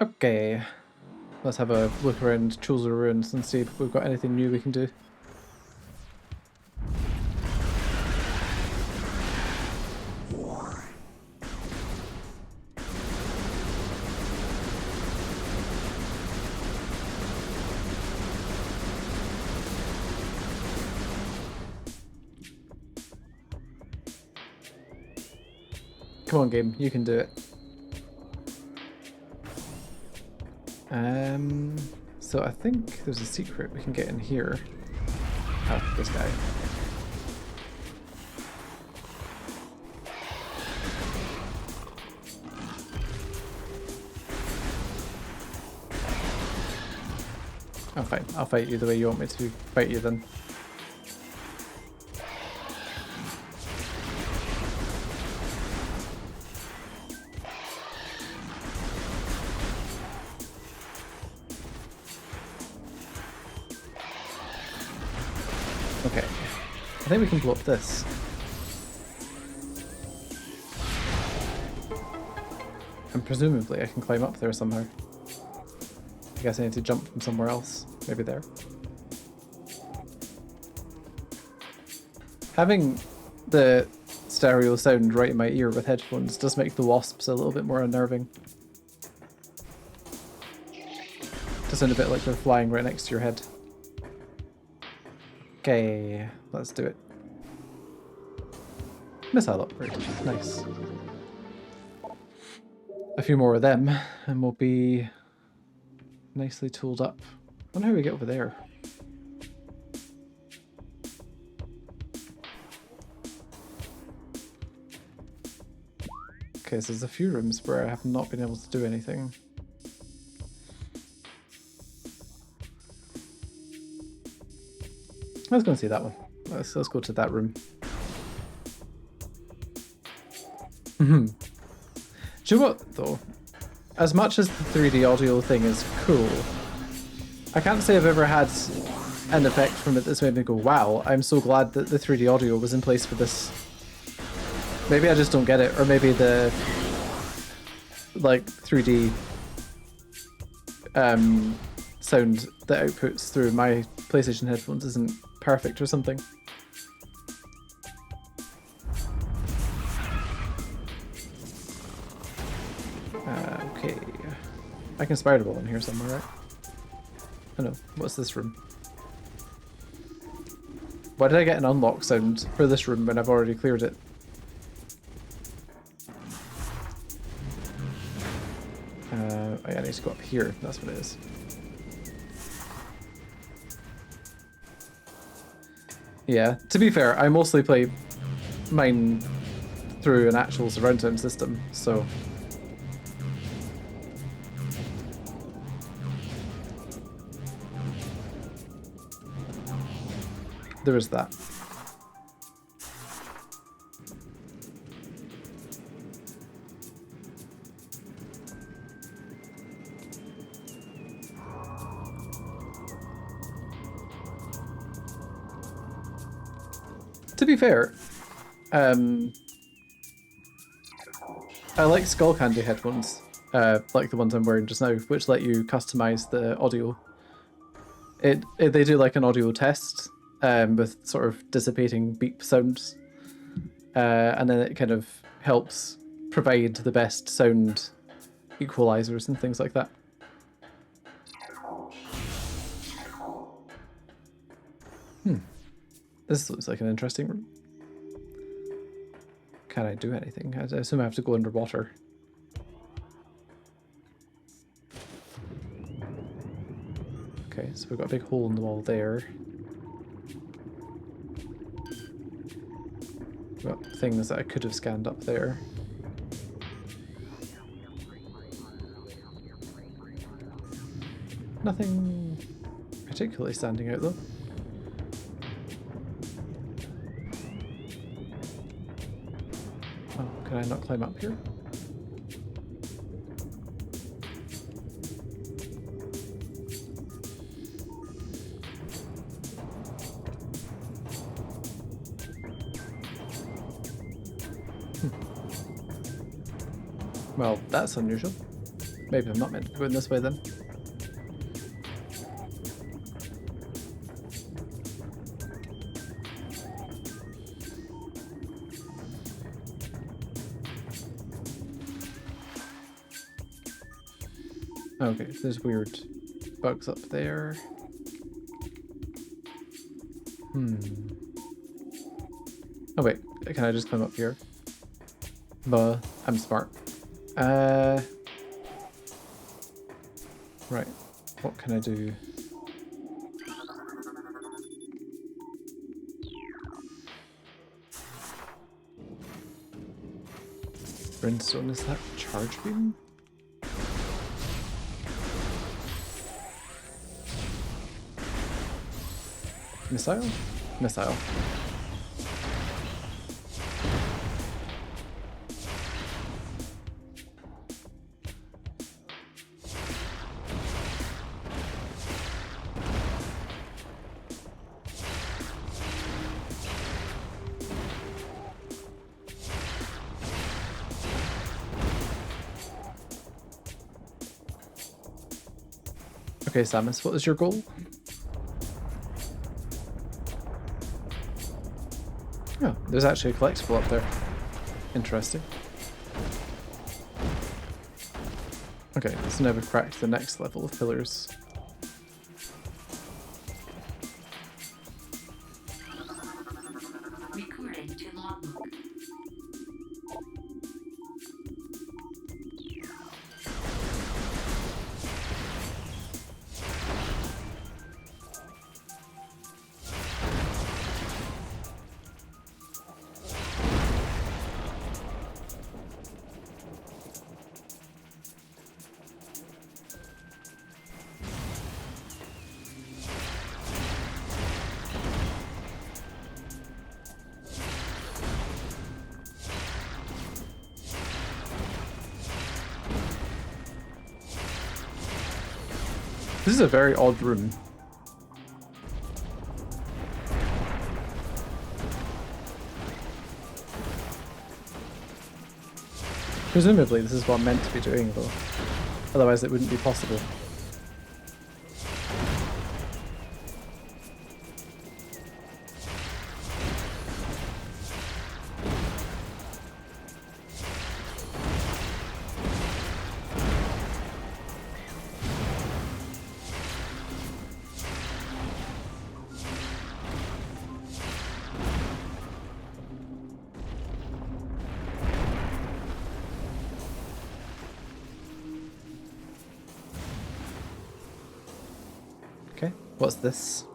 Okay, let's have a look around Chosen Ruins and see if we've got anything new we can do. Come on, game, you can do it. So I think there's a secret we can get in here. Oh, this guy. Oh, fine. I'll fight you the way you want me to fight you then. Okay, I think we can blow up this. And presumably I can climb up there somehow. I guess I need to jump from somewhere else. Maybe there. Having the stereo sound right in my ear with headphones does make the wasps a little bit more unnerving. Does sound a bit like they're flying right next to your head. Okay, let's do it. Missile upgrade, nice. A few more of them, and we'll be nicely tooled up. I wonder how we get over there. Okay, so there's a few rooms where I have not been able to do anything. I was going to see that one. Let's go to that room. Do you know what, though? As much as the 3D audio thing is cool, I can't say I've ever had an effect from it that's made me go, wow, I'm so glad that the 3D audio was in place for this. Maybe I just don't get it, or maybe the, like, 3D sound that outputs through my PlayStation headphones isn't perfect or something. Okay. I can spider-ball in here somewhere, right? Oh no, what's this room? Why did I get an unlock sound for this room when I've already cleared it? I need to go up here, that's what it is. Yeah, to be fair, I mostly play mine through an actual surround sound system, so there is that. To be fair, I like Skull Candy headphones, like the ones I'm wearing just now, which let you customize the audio. They do like an audio test with sort of dissipating beep sounds, and then it kind of helps provide the best sound equalizers and things like that. This looks like an interesting room. Can I do anything? I assume I have to go underwater. Okay, so we've got a big hole in the wall there. We've got things that I could have scanned up there. Nothing particularly standing out though. Oh, can I not climb up here? Well, that's unusual. Maybe I'm not meant to be going this way then. Okay, there's weird bugs up there. Oh wait, can I just climb up here? But I'm smart. Right, what can I do? Brimstone, is that charge beam? Missile? Missile. Okay, Samus, what is your goal? Oh, there's actually a collectible up there. Interesting. Okay, so now we've cracked the next level of pillars. Recording to logbook. This is a very odd room. Presumably this is what I'm meant to be doing though. Otherwise it wouldn't be possible. Okay, what's this?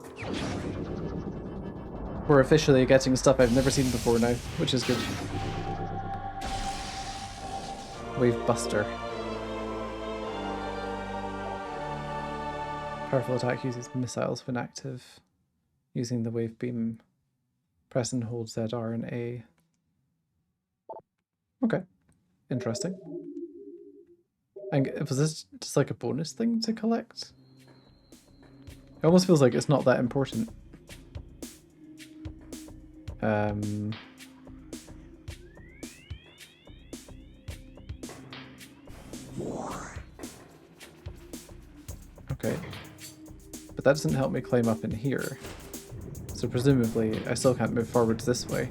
We're officially getting stuff I've never seen before now, which is good. Wave Buster. Powerful attack uses missiles when active, using the wave beam. Press and hold ZR and A. Okay, interesting. And was this just like a bonus thing to collect? It almost feels like it's not that important. Okay. But that doesn't help me climb up in here. So presumably I still can't move forwards this way.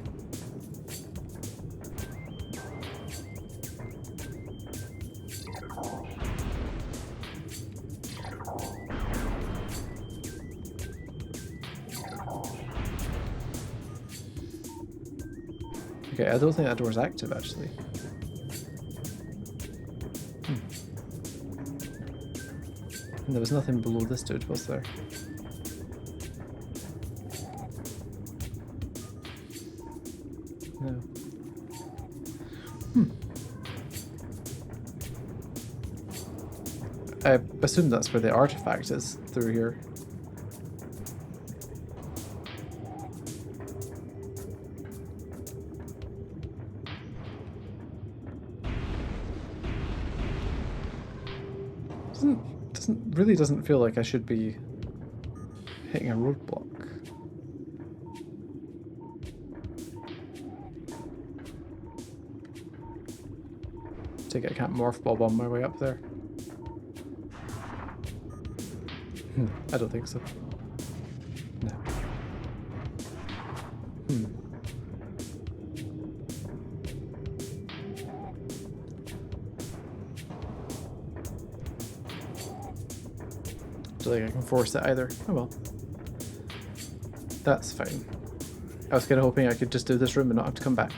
Okay, I don't think that door's active actually. And there was nothing below this dude, was there? No. I assume that's where the artifact is through here. Really doesn't feel like I should be hitting a roadblock. Take it, I can't morph bob on my way up there. I don't think so. No. Don't think I can force it either. Oh well. That's fine. I was kind of hoping I could just do this room and not have to come back.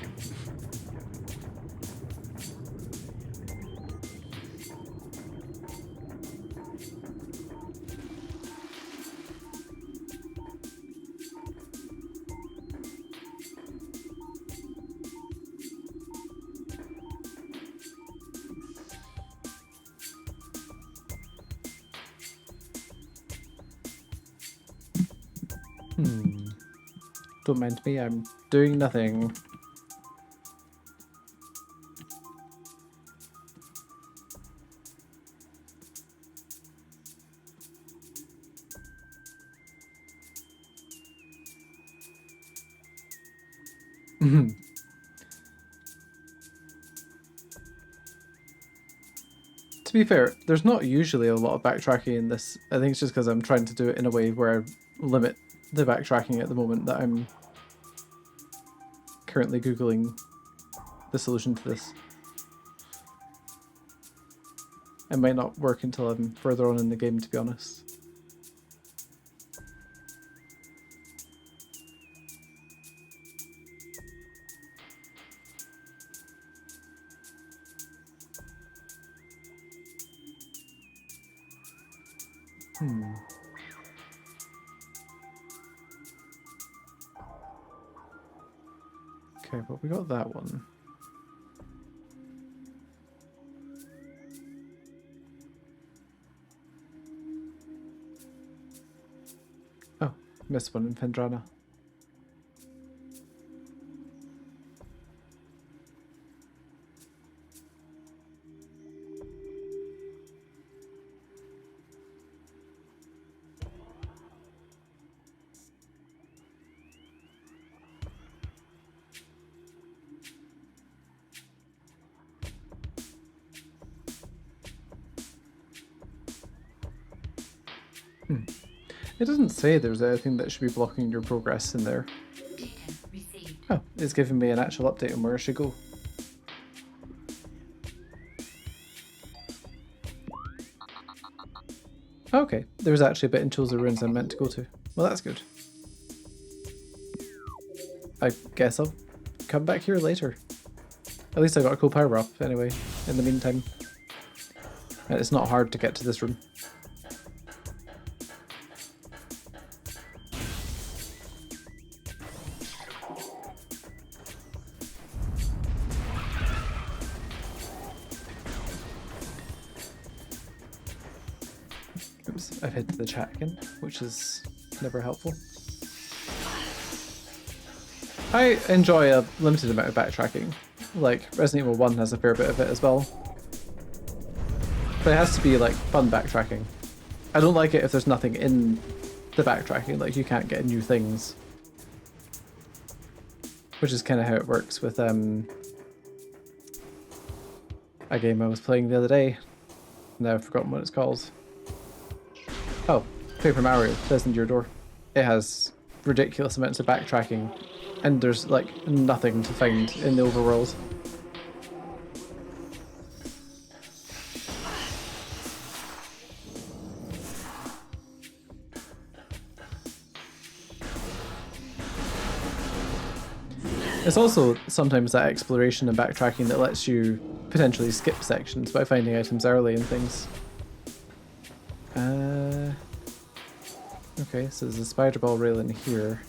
Don't mind me, I'm doing nothing. To be fair, there's not usually a lot of backtracking in this. I think it's just because I'm trying to do it in a way where I limit the backtracking at the moment that I'm currently Googling the solution to this. It might not work until I'm further on in the game, to be honest. Okay, but we got that one. Oh, missed one in Fendrana. It doesn't say there's anything that should be blocking your progress in there. Data received. Oh, it's giving me an actual update on where I should go. Okay, there's actually a bit in Chosen Ruins I'm meant to go to. Well, that's good. I guess I'll come back here later. At least I got a cool power up anyway, in the meantime. And it's not hard to get to this room. Oops, I've hit the chat again, which is never helpful. I enjoy a limited amount of backtracking. Like, Resident Evil 1 has a fair bit of it as well. But it has to be, like, fun backtracking. I don't like it if there's nothing in the backtracking, like you can't get new things. Which is kind of how it works with a game I was playing the other day. Now I've forgotten what it's called. Oh, Paper Mario, Descend Your Door. It has ridiculous amounts of backtracking, and there's like nothing to find in the overworld. It's also sometimes that exploration and backtracking that lets you potentially skip sections by finding items early and things. Okay, so there's a spider ball rail in here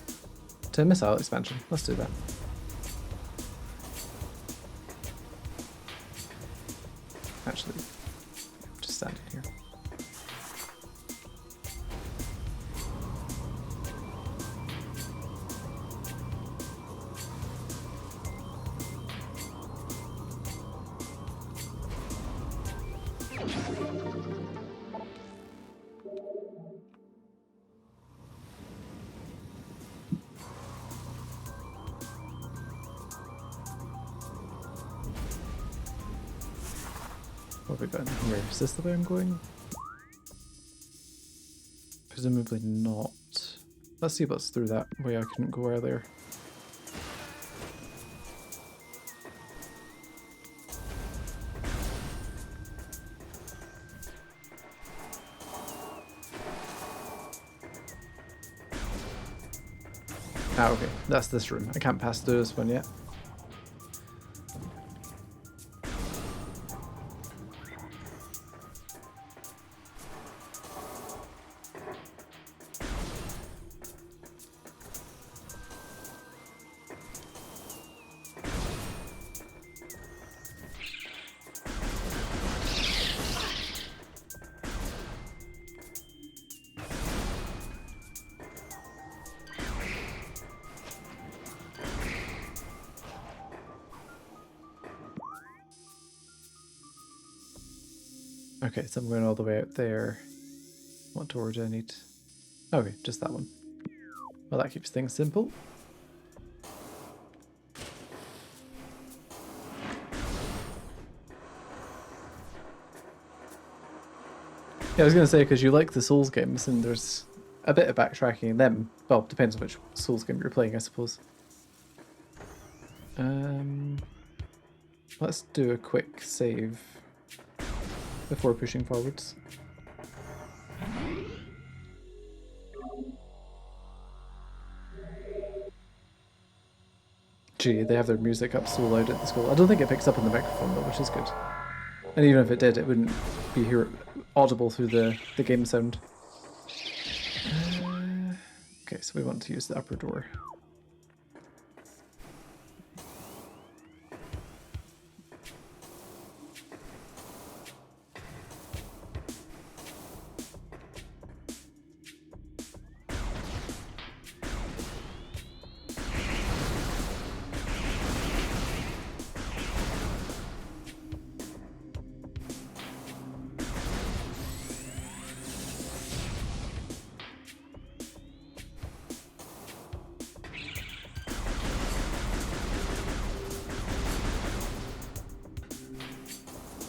to missile expansion. Let's do that. Actually, just stand in here. What have we got in here? Is this the way I'm going? Presumably not. Let's see what's through that way I couldn't go earlier. Ah, okay. That's this room. I can't pass through this one yet. Okay, so I'm going all the way out there. What door do I need? Okay, just that one. Well, that keeps things simple. Yeah, I was going to say, because you like the Souls games, and there's a bit of backtracking in them. Well, depends on which Souls game you're playing, I suppose. Let's do a quick save before pushing forwards. Gee, they have their music up so loud at the school. I don't think it picks up on the microphone though, which is good. And even if it did, it wouldn't be audible through the game sound. Okay, so we want to use the upper door.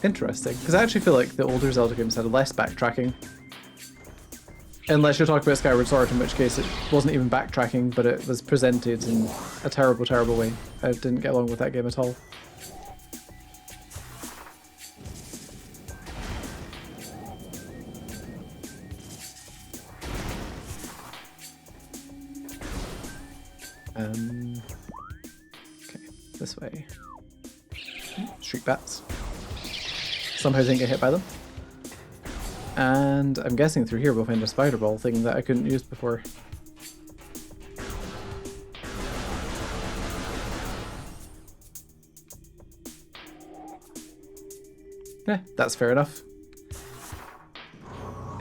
Interesting, because I actually feel like the older Zelda games had less backtracking. Unless you're talking about Skyward Sword, in which case it wasn't even backtracking, but it was presented in a terrible, terrible way. I didn't get along with that game at all. Okay, this way. Street bats. Somehow didn't get hit by them. And I'm guessing through here we'll find a spider ball thing that I couldn't use before. Yeah, that's fair enough.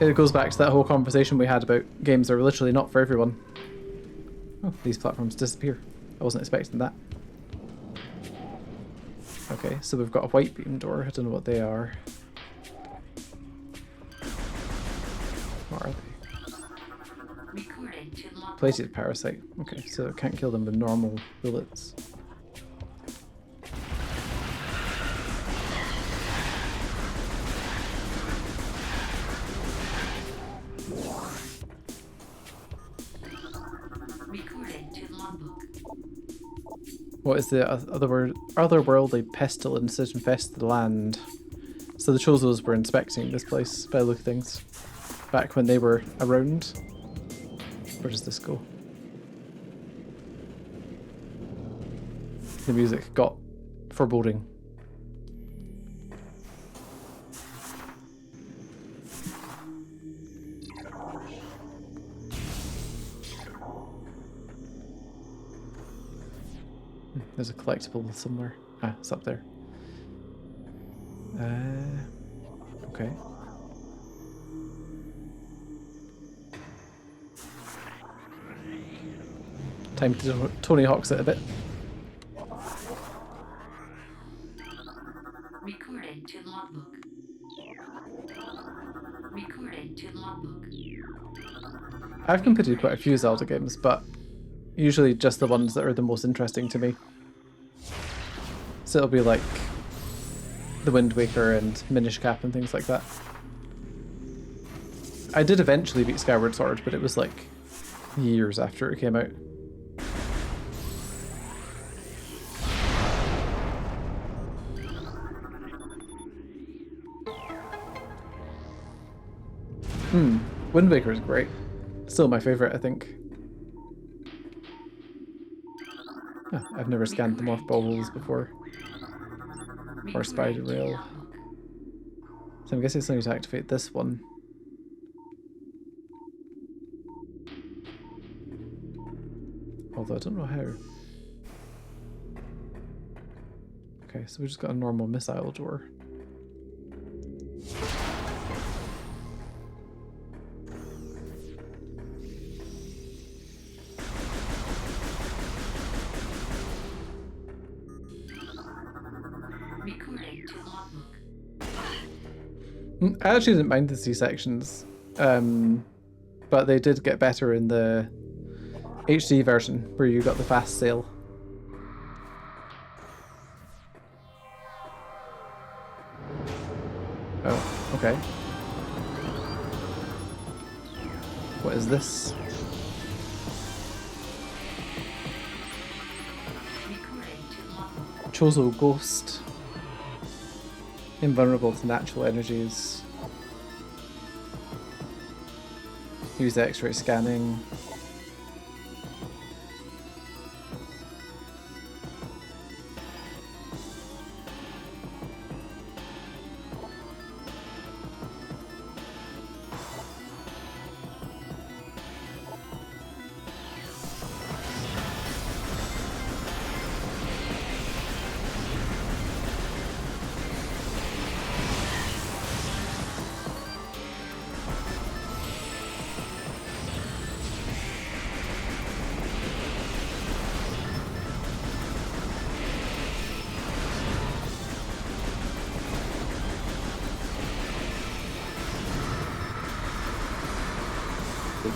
it goes back to that whole conversation we had about games are literally not for everyone. Oh, these platforms disappear. I wasn't expecting that. Okay, so we've got a white beam door. I don't know what they are. What are they? Recording to logbook. Plated parasite. Okay, so I can't kill them with normal bullets. Recording to logbook. What is the otherworldly pestilence that infested the land? So the Chozos were inspecting this place by the look of things back when they were around. Where does this go? The music got foreboding. There's a collectible somewhere. Ah, it's up there. Okay. Time to Tony Hawk's it a bit. Recording to logbook. Recording to logbook. I've completed quite a few Zelda games, but usually just the ones that are the most interesting to me. So it'll be like The Wind Waker and Minish Cap and things like that. I did eventually beat Skyward Sword, but it was like years after it came out. Wind Waker is great. Still my favourite, I think. Oh, I've never scanned the morph baubles before. Or spider rail. So I'm guessing it's only to activate this one. Although I don't know how. Okay, so we just got a normal missile door. Recording to logbook. I actually didn't mind the C-sections, but they did get better in the HD version where you got the fast sail. Oh, okay. What is this? Recording to logbook. Chozo Ghost. Invulnerable to natural energies. Use X-ray scanning.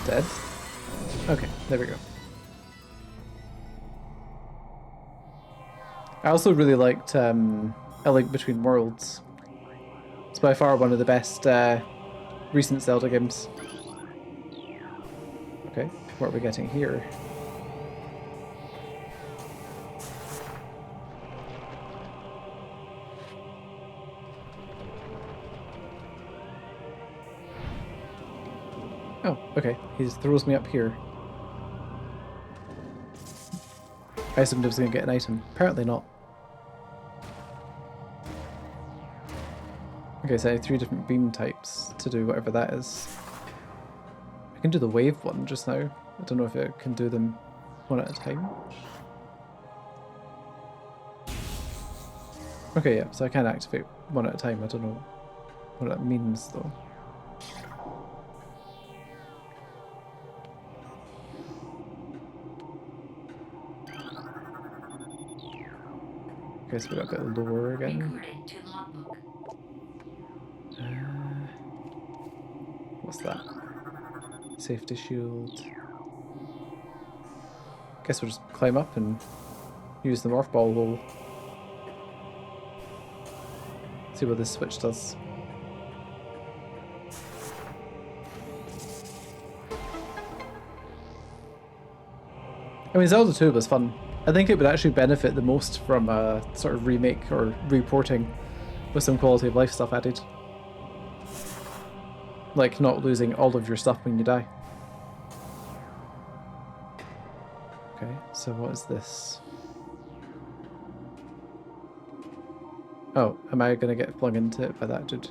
Dead. Okay, there we go. I also really liked A Link Between Worlds. It's by far one of the best recent Zelda games. Okay, what are we getting here? Oh, okay. He just throws me up here. I assumed I was going to get an item. Apparently not. Okay, so I have 3 different beam types to do whatever that is. I can do the wave one just now. I don't know if I can do them one at a time. Okay, yeah, so I can activate one at a time. I don't know what that means though. Okay, so we got a bit of lore again. Recording to logbook. What's that? Safety shield. Guess we'll just climb up and use the morph ball hole. See what this switch does. I mean, Zelda 2 was fun. I think it would actually benefit the most from a sort of remake or reporting with some quality of life stuff added. Like not losing all of your stuff when you die. Okay, so what is this? Oh, am I gonna get flung into it by that dude?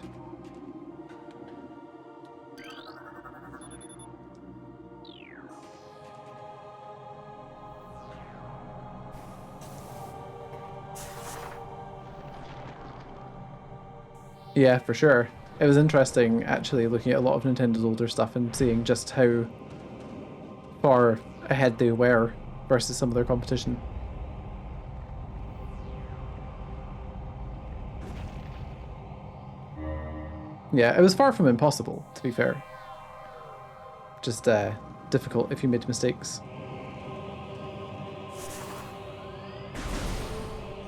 Yeah, for sure. It was interesting actually looking at a lot of Nintendo's older stuff and seeing just how far ahead they were versus some of their competition. Yeah, it was far from impossible, to be fair. Just difficult if you made mistakes.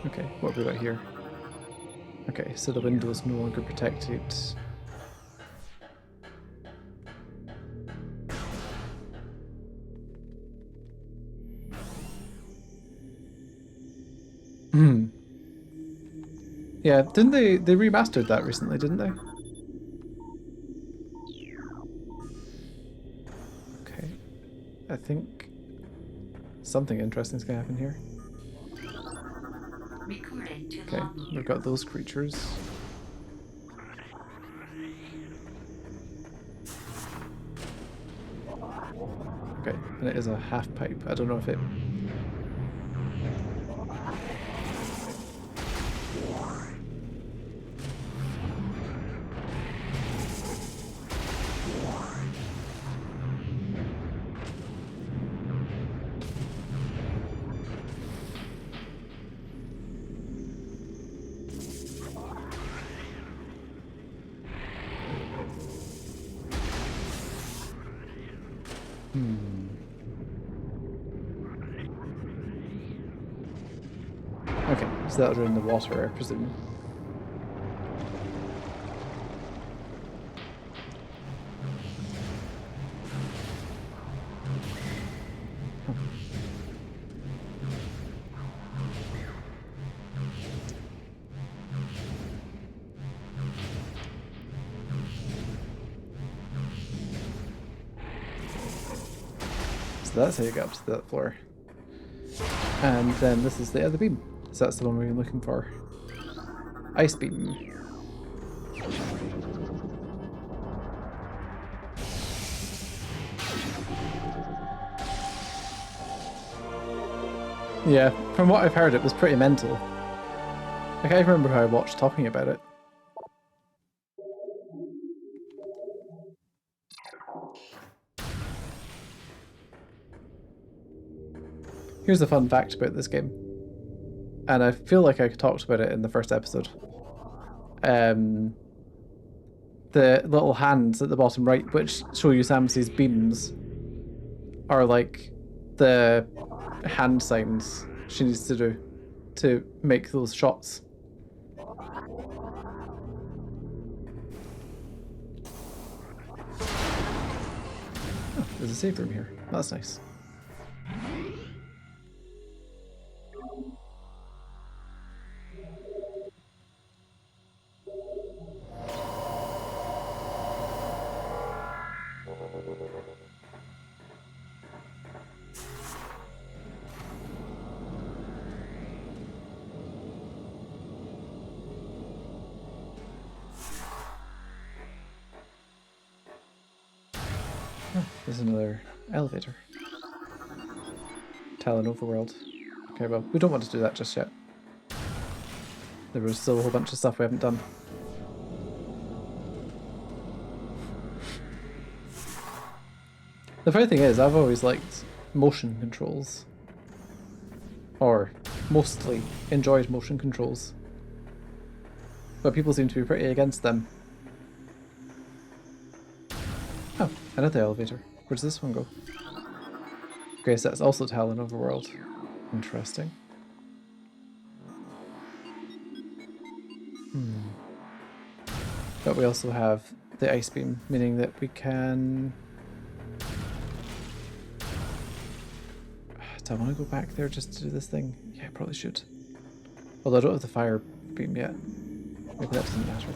Okay, what have we got here? Okay, so the window is no longer protected. Hmm. Yeah, didn't they remastered that recently, didn't they? Okay. I think something interesting is gonna happen here. Recording to Okay, logbook. we've got those creatures. Okay, and it is a half pipe. I don't know if it... Okay, so that'll drain the water, I presume. So that's how you get up to that floor. And then this is the other beam. So that's the one we're looking for. Ice beam. Yeah, from what I've heard, it was pretty mental. I can't remember who I watched talking about it. Here's a fun fact about this game. And I feel like I talked about it in the first episode. The little hands at the bottom right, which show you Samsy's beams, are like the hand signs she needs to do to make those shots. Oh, there's a save room here. That's nice. Oh, there's another elevator. Talon Overworld. Okay, well, we don't want to do that just yet. There was still a whole bunch of stuff we haven't done. The funny thing is, I've always liked motion controls. Or mostly enjoyed motion controls, but people seem to be pretty against them. Oh, another elevator. Where does this one go? Okay, so that's also Talon Overworld. Interesting. But we also have the ice beam, meaning that we can... Do I want to go back there just to do this thing? Yeah, I probably should. Although I don't have the fire beam yet. Maybe that doesn't matter.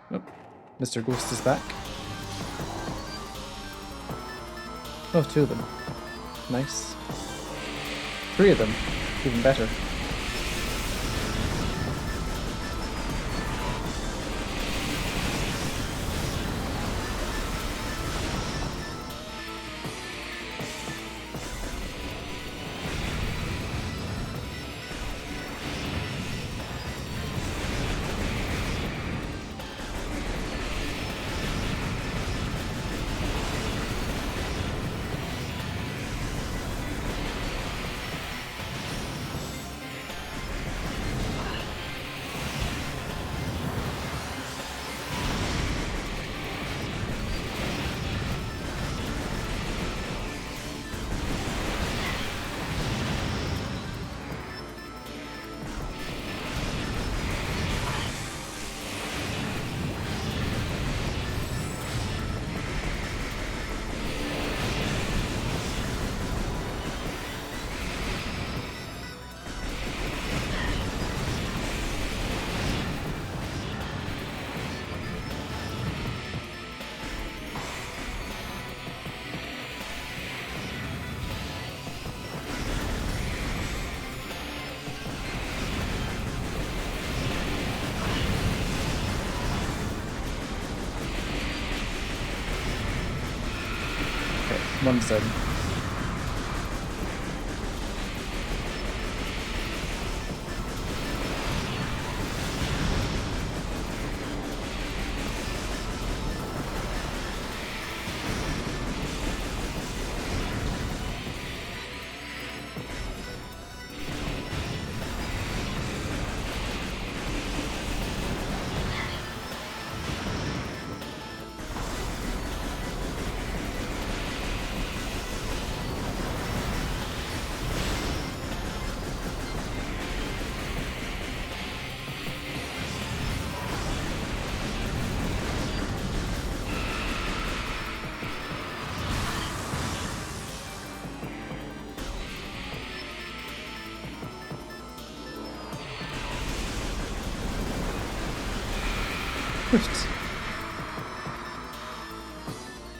Nope. Mr. Ghost is back. Oh, 2 of them. Nice. 3 of them. Even better. One's done.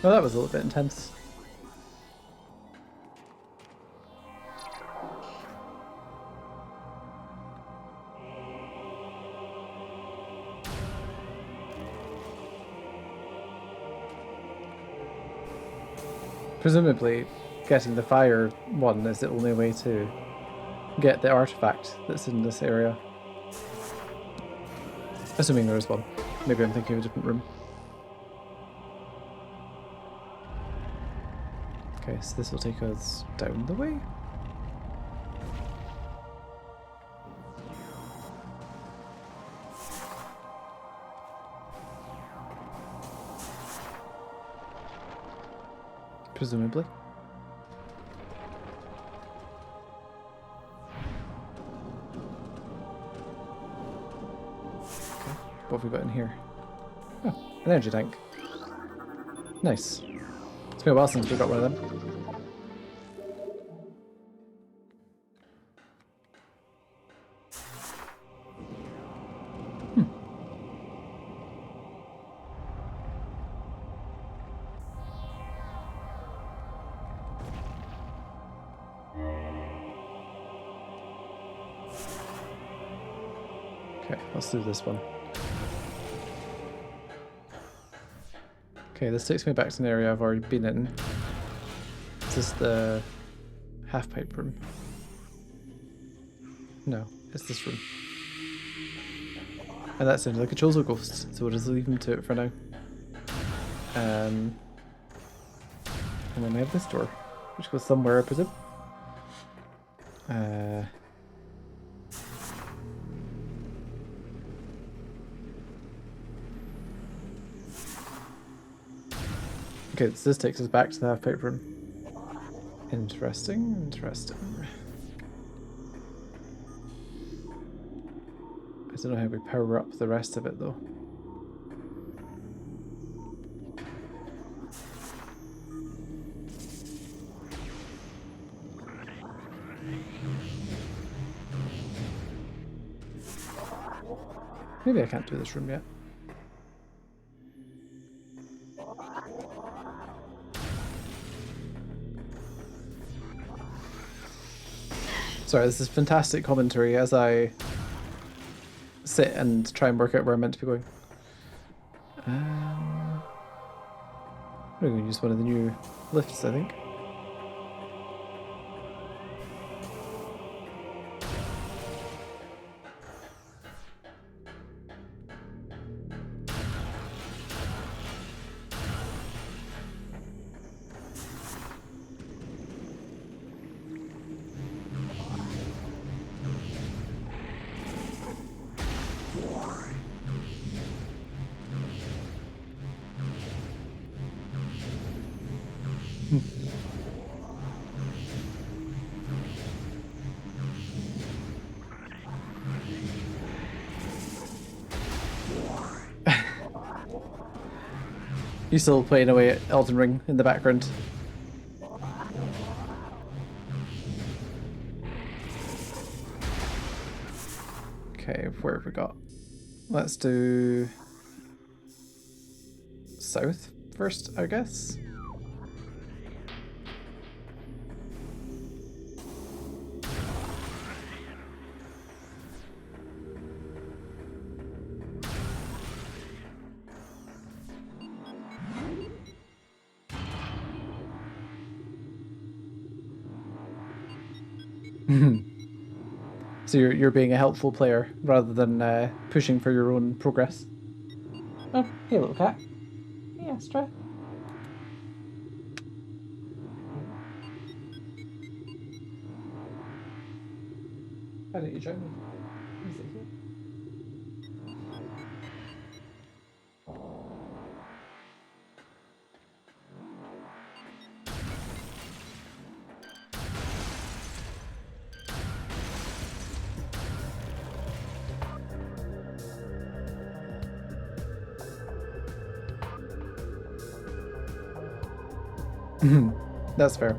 Well, that was a little bit intense. Presumably, getting the fire one is the only way to get the artifact that's in this area. Assuming there is one. Maybe I'm thinking of a different room. Okay, so this will take us down the way. Presumably. Okay, what have we got in here? Oh, an energy tank. Nice. It's been a while since we got one of them. Okay, let's do this one. Okay, this takes me back to an area I've already been in. Is this the half-pipe room? No, it's this room. And that sounded like a Chozo ghost, so we'll just leave him to it for now. And then we have this door, which goes somewhere, I presume. Okay, so this takes us back to the half-pipe room. Interesting, interesting. I don't know how we power up the rest of it though. Maybe I can't do this room yet. Sorry, this is fantastic commentary as I sit and try and work out where I'm meant to be going. I'm going to use one of the new lifts, I think. You still playing away at Elden Ring in the background. Okay, where have we got? Let's do south first, I guess. So you're being a helpful player rather than pushing for your own progress. Oh, hey little cat. Hey Astra. Why don't you join me? Is it here? That's fair.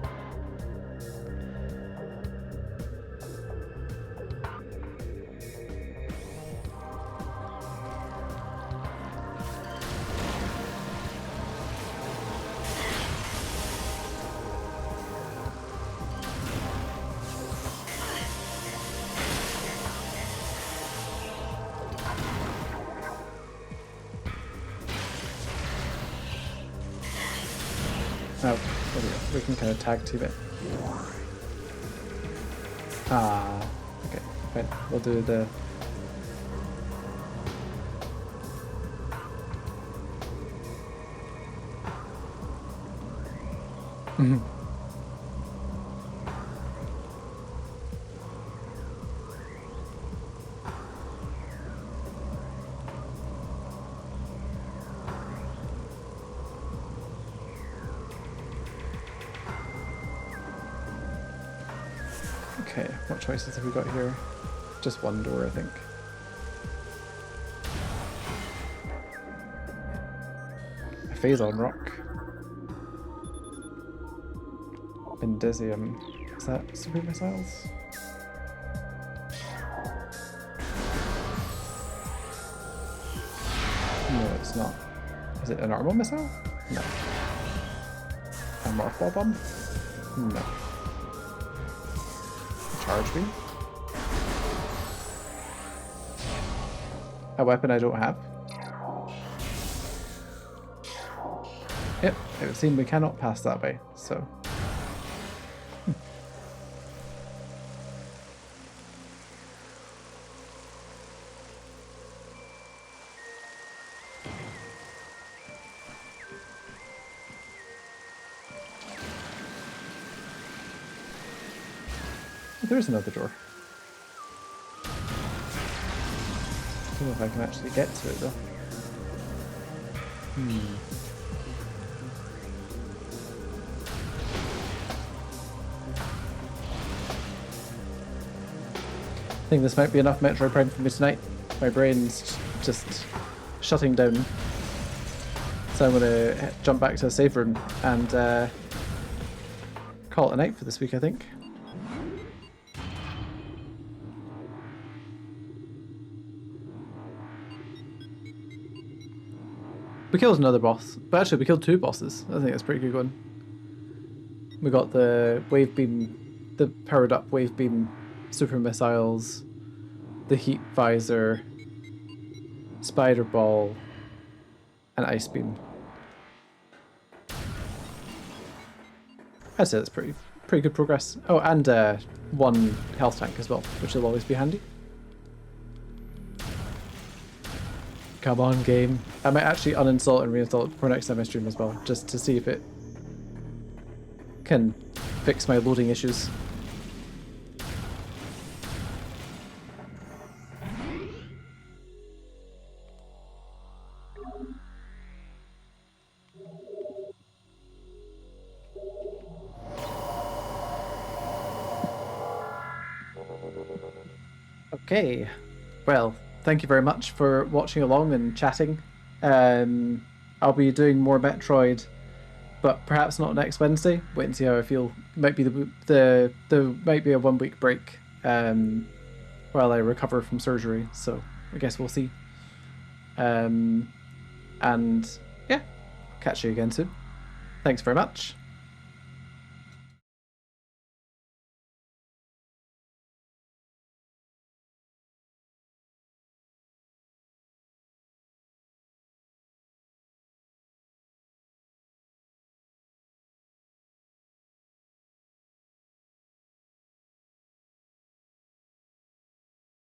Oh, there we go. We can kind of tag team it. Ah, okay, fine. We'll do the... Okay, what choices have we got here? Just one door, I think. A Phazon rock. Indesium. Is that super missiles? No, it's not. Is it a normal missile? No. A morph ball bomb? No. Charge beam? A weapon I don't have? Yep, it would seem we cannot pass that way, so... There is another door. I don't know if I can actually get to it though. I think this might be enough Metroid Prime for me tonight. My brain's just shutting down. So I'm going to jump back to a save room and call it a night for this week, I think. We killed another boss, but actually we killed 2 bosses. I think that's pretty good going. We got the wave beam, the powered up wave beam super missiles, the heat visor, spider ball, and ice beam. I'd say that's pretty good progress. Oh, and 1 health tank as well, which will always be handy. Come on, game. I might actually uninstall it and reinstall it for next time I stream as well, just to see if it can fix my loading issues. Okay, well, thank you very much for watching along and chatting. I'll be doing more Metroid, but perhaps not next Wednesday. Wait and see how I feel. Might be there might be a 1 week break while I recover from surgery. So I guess we'll see. And yeah, catch you again soon. Thanks very much.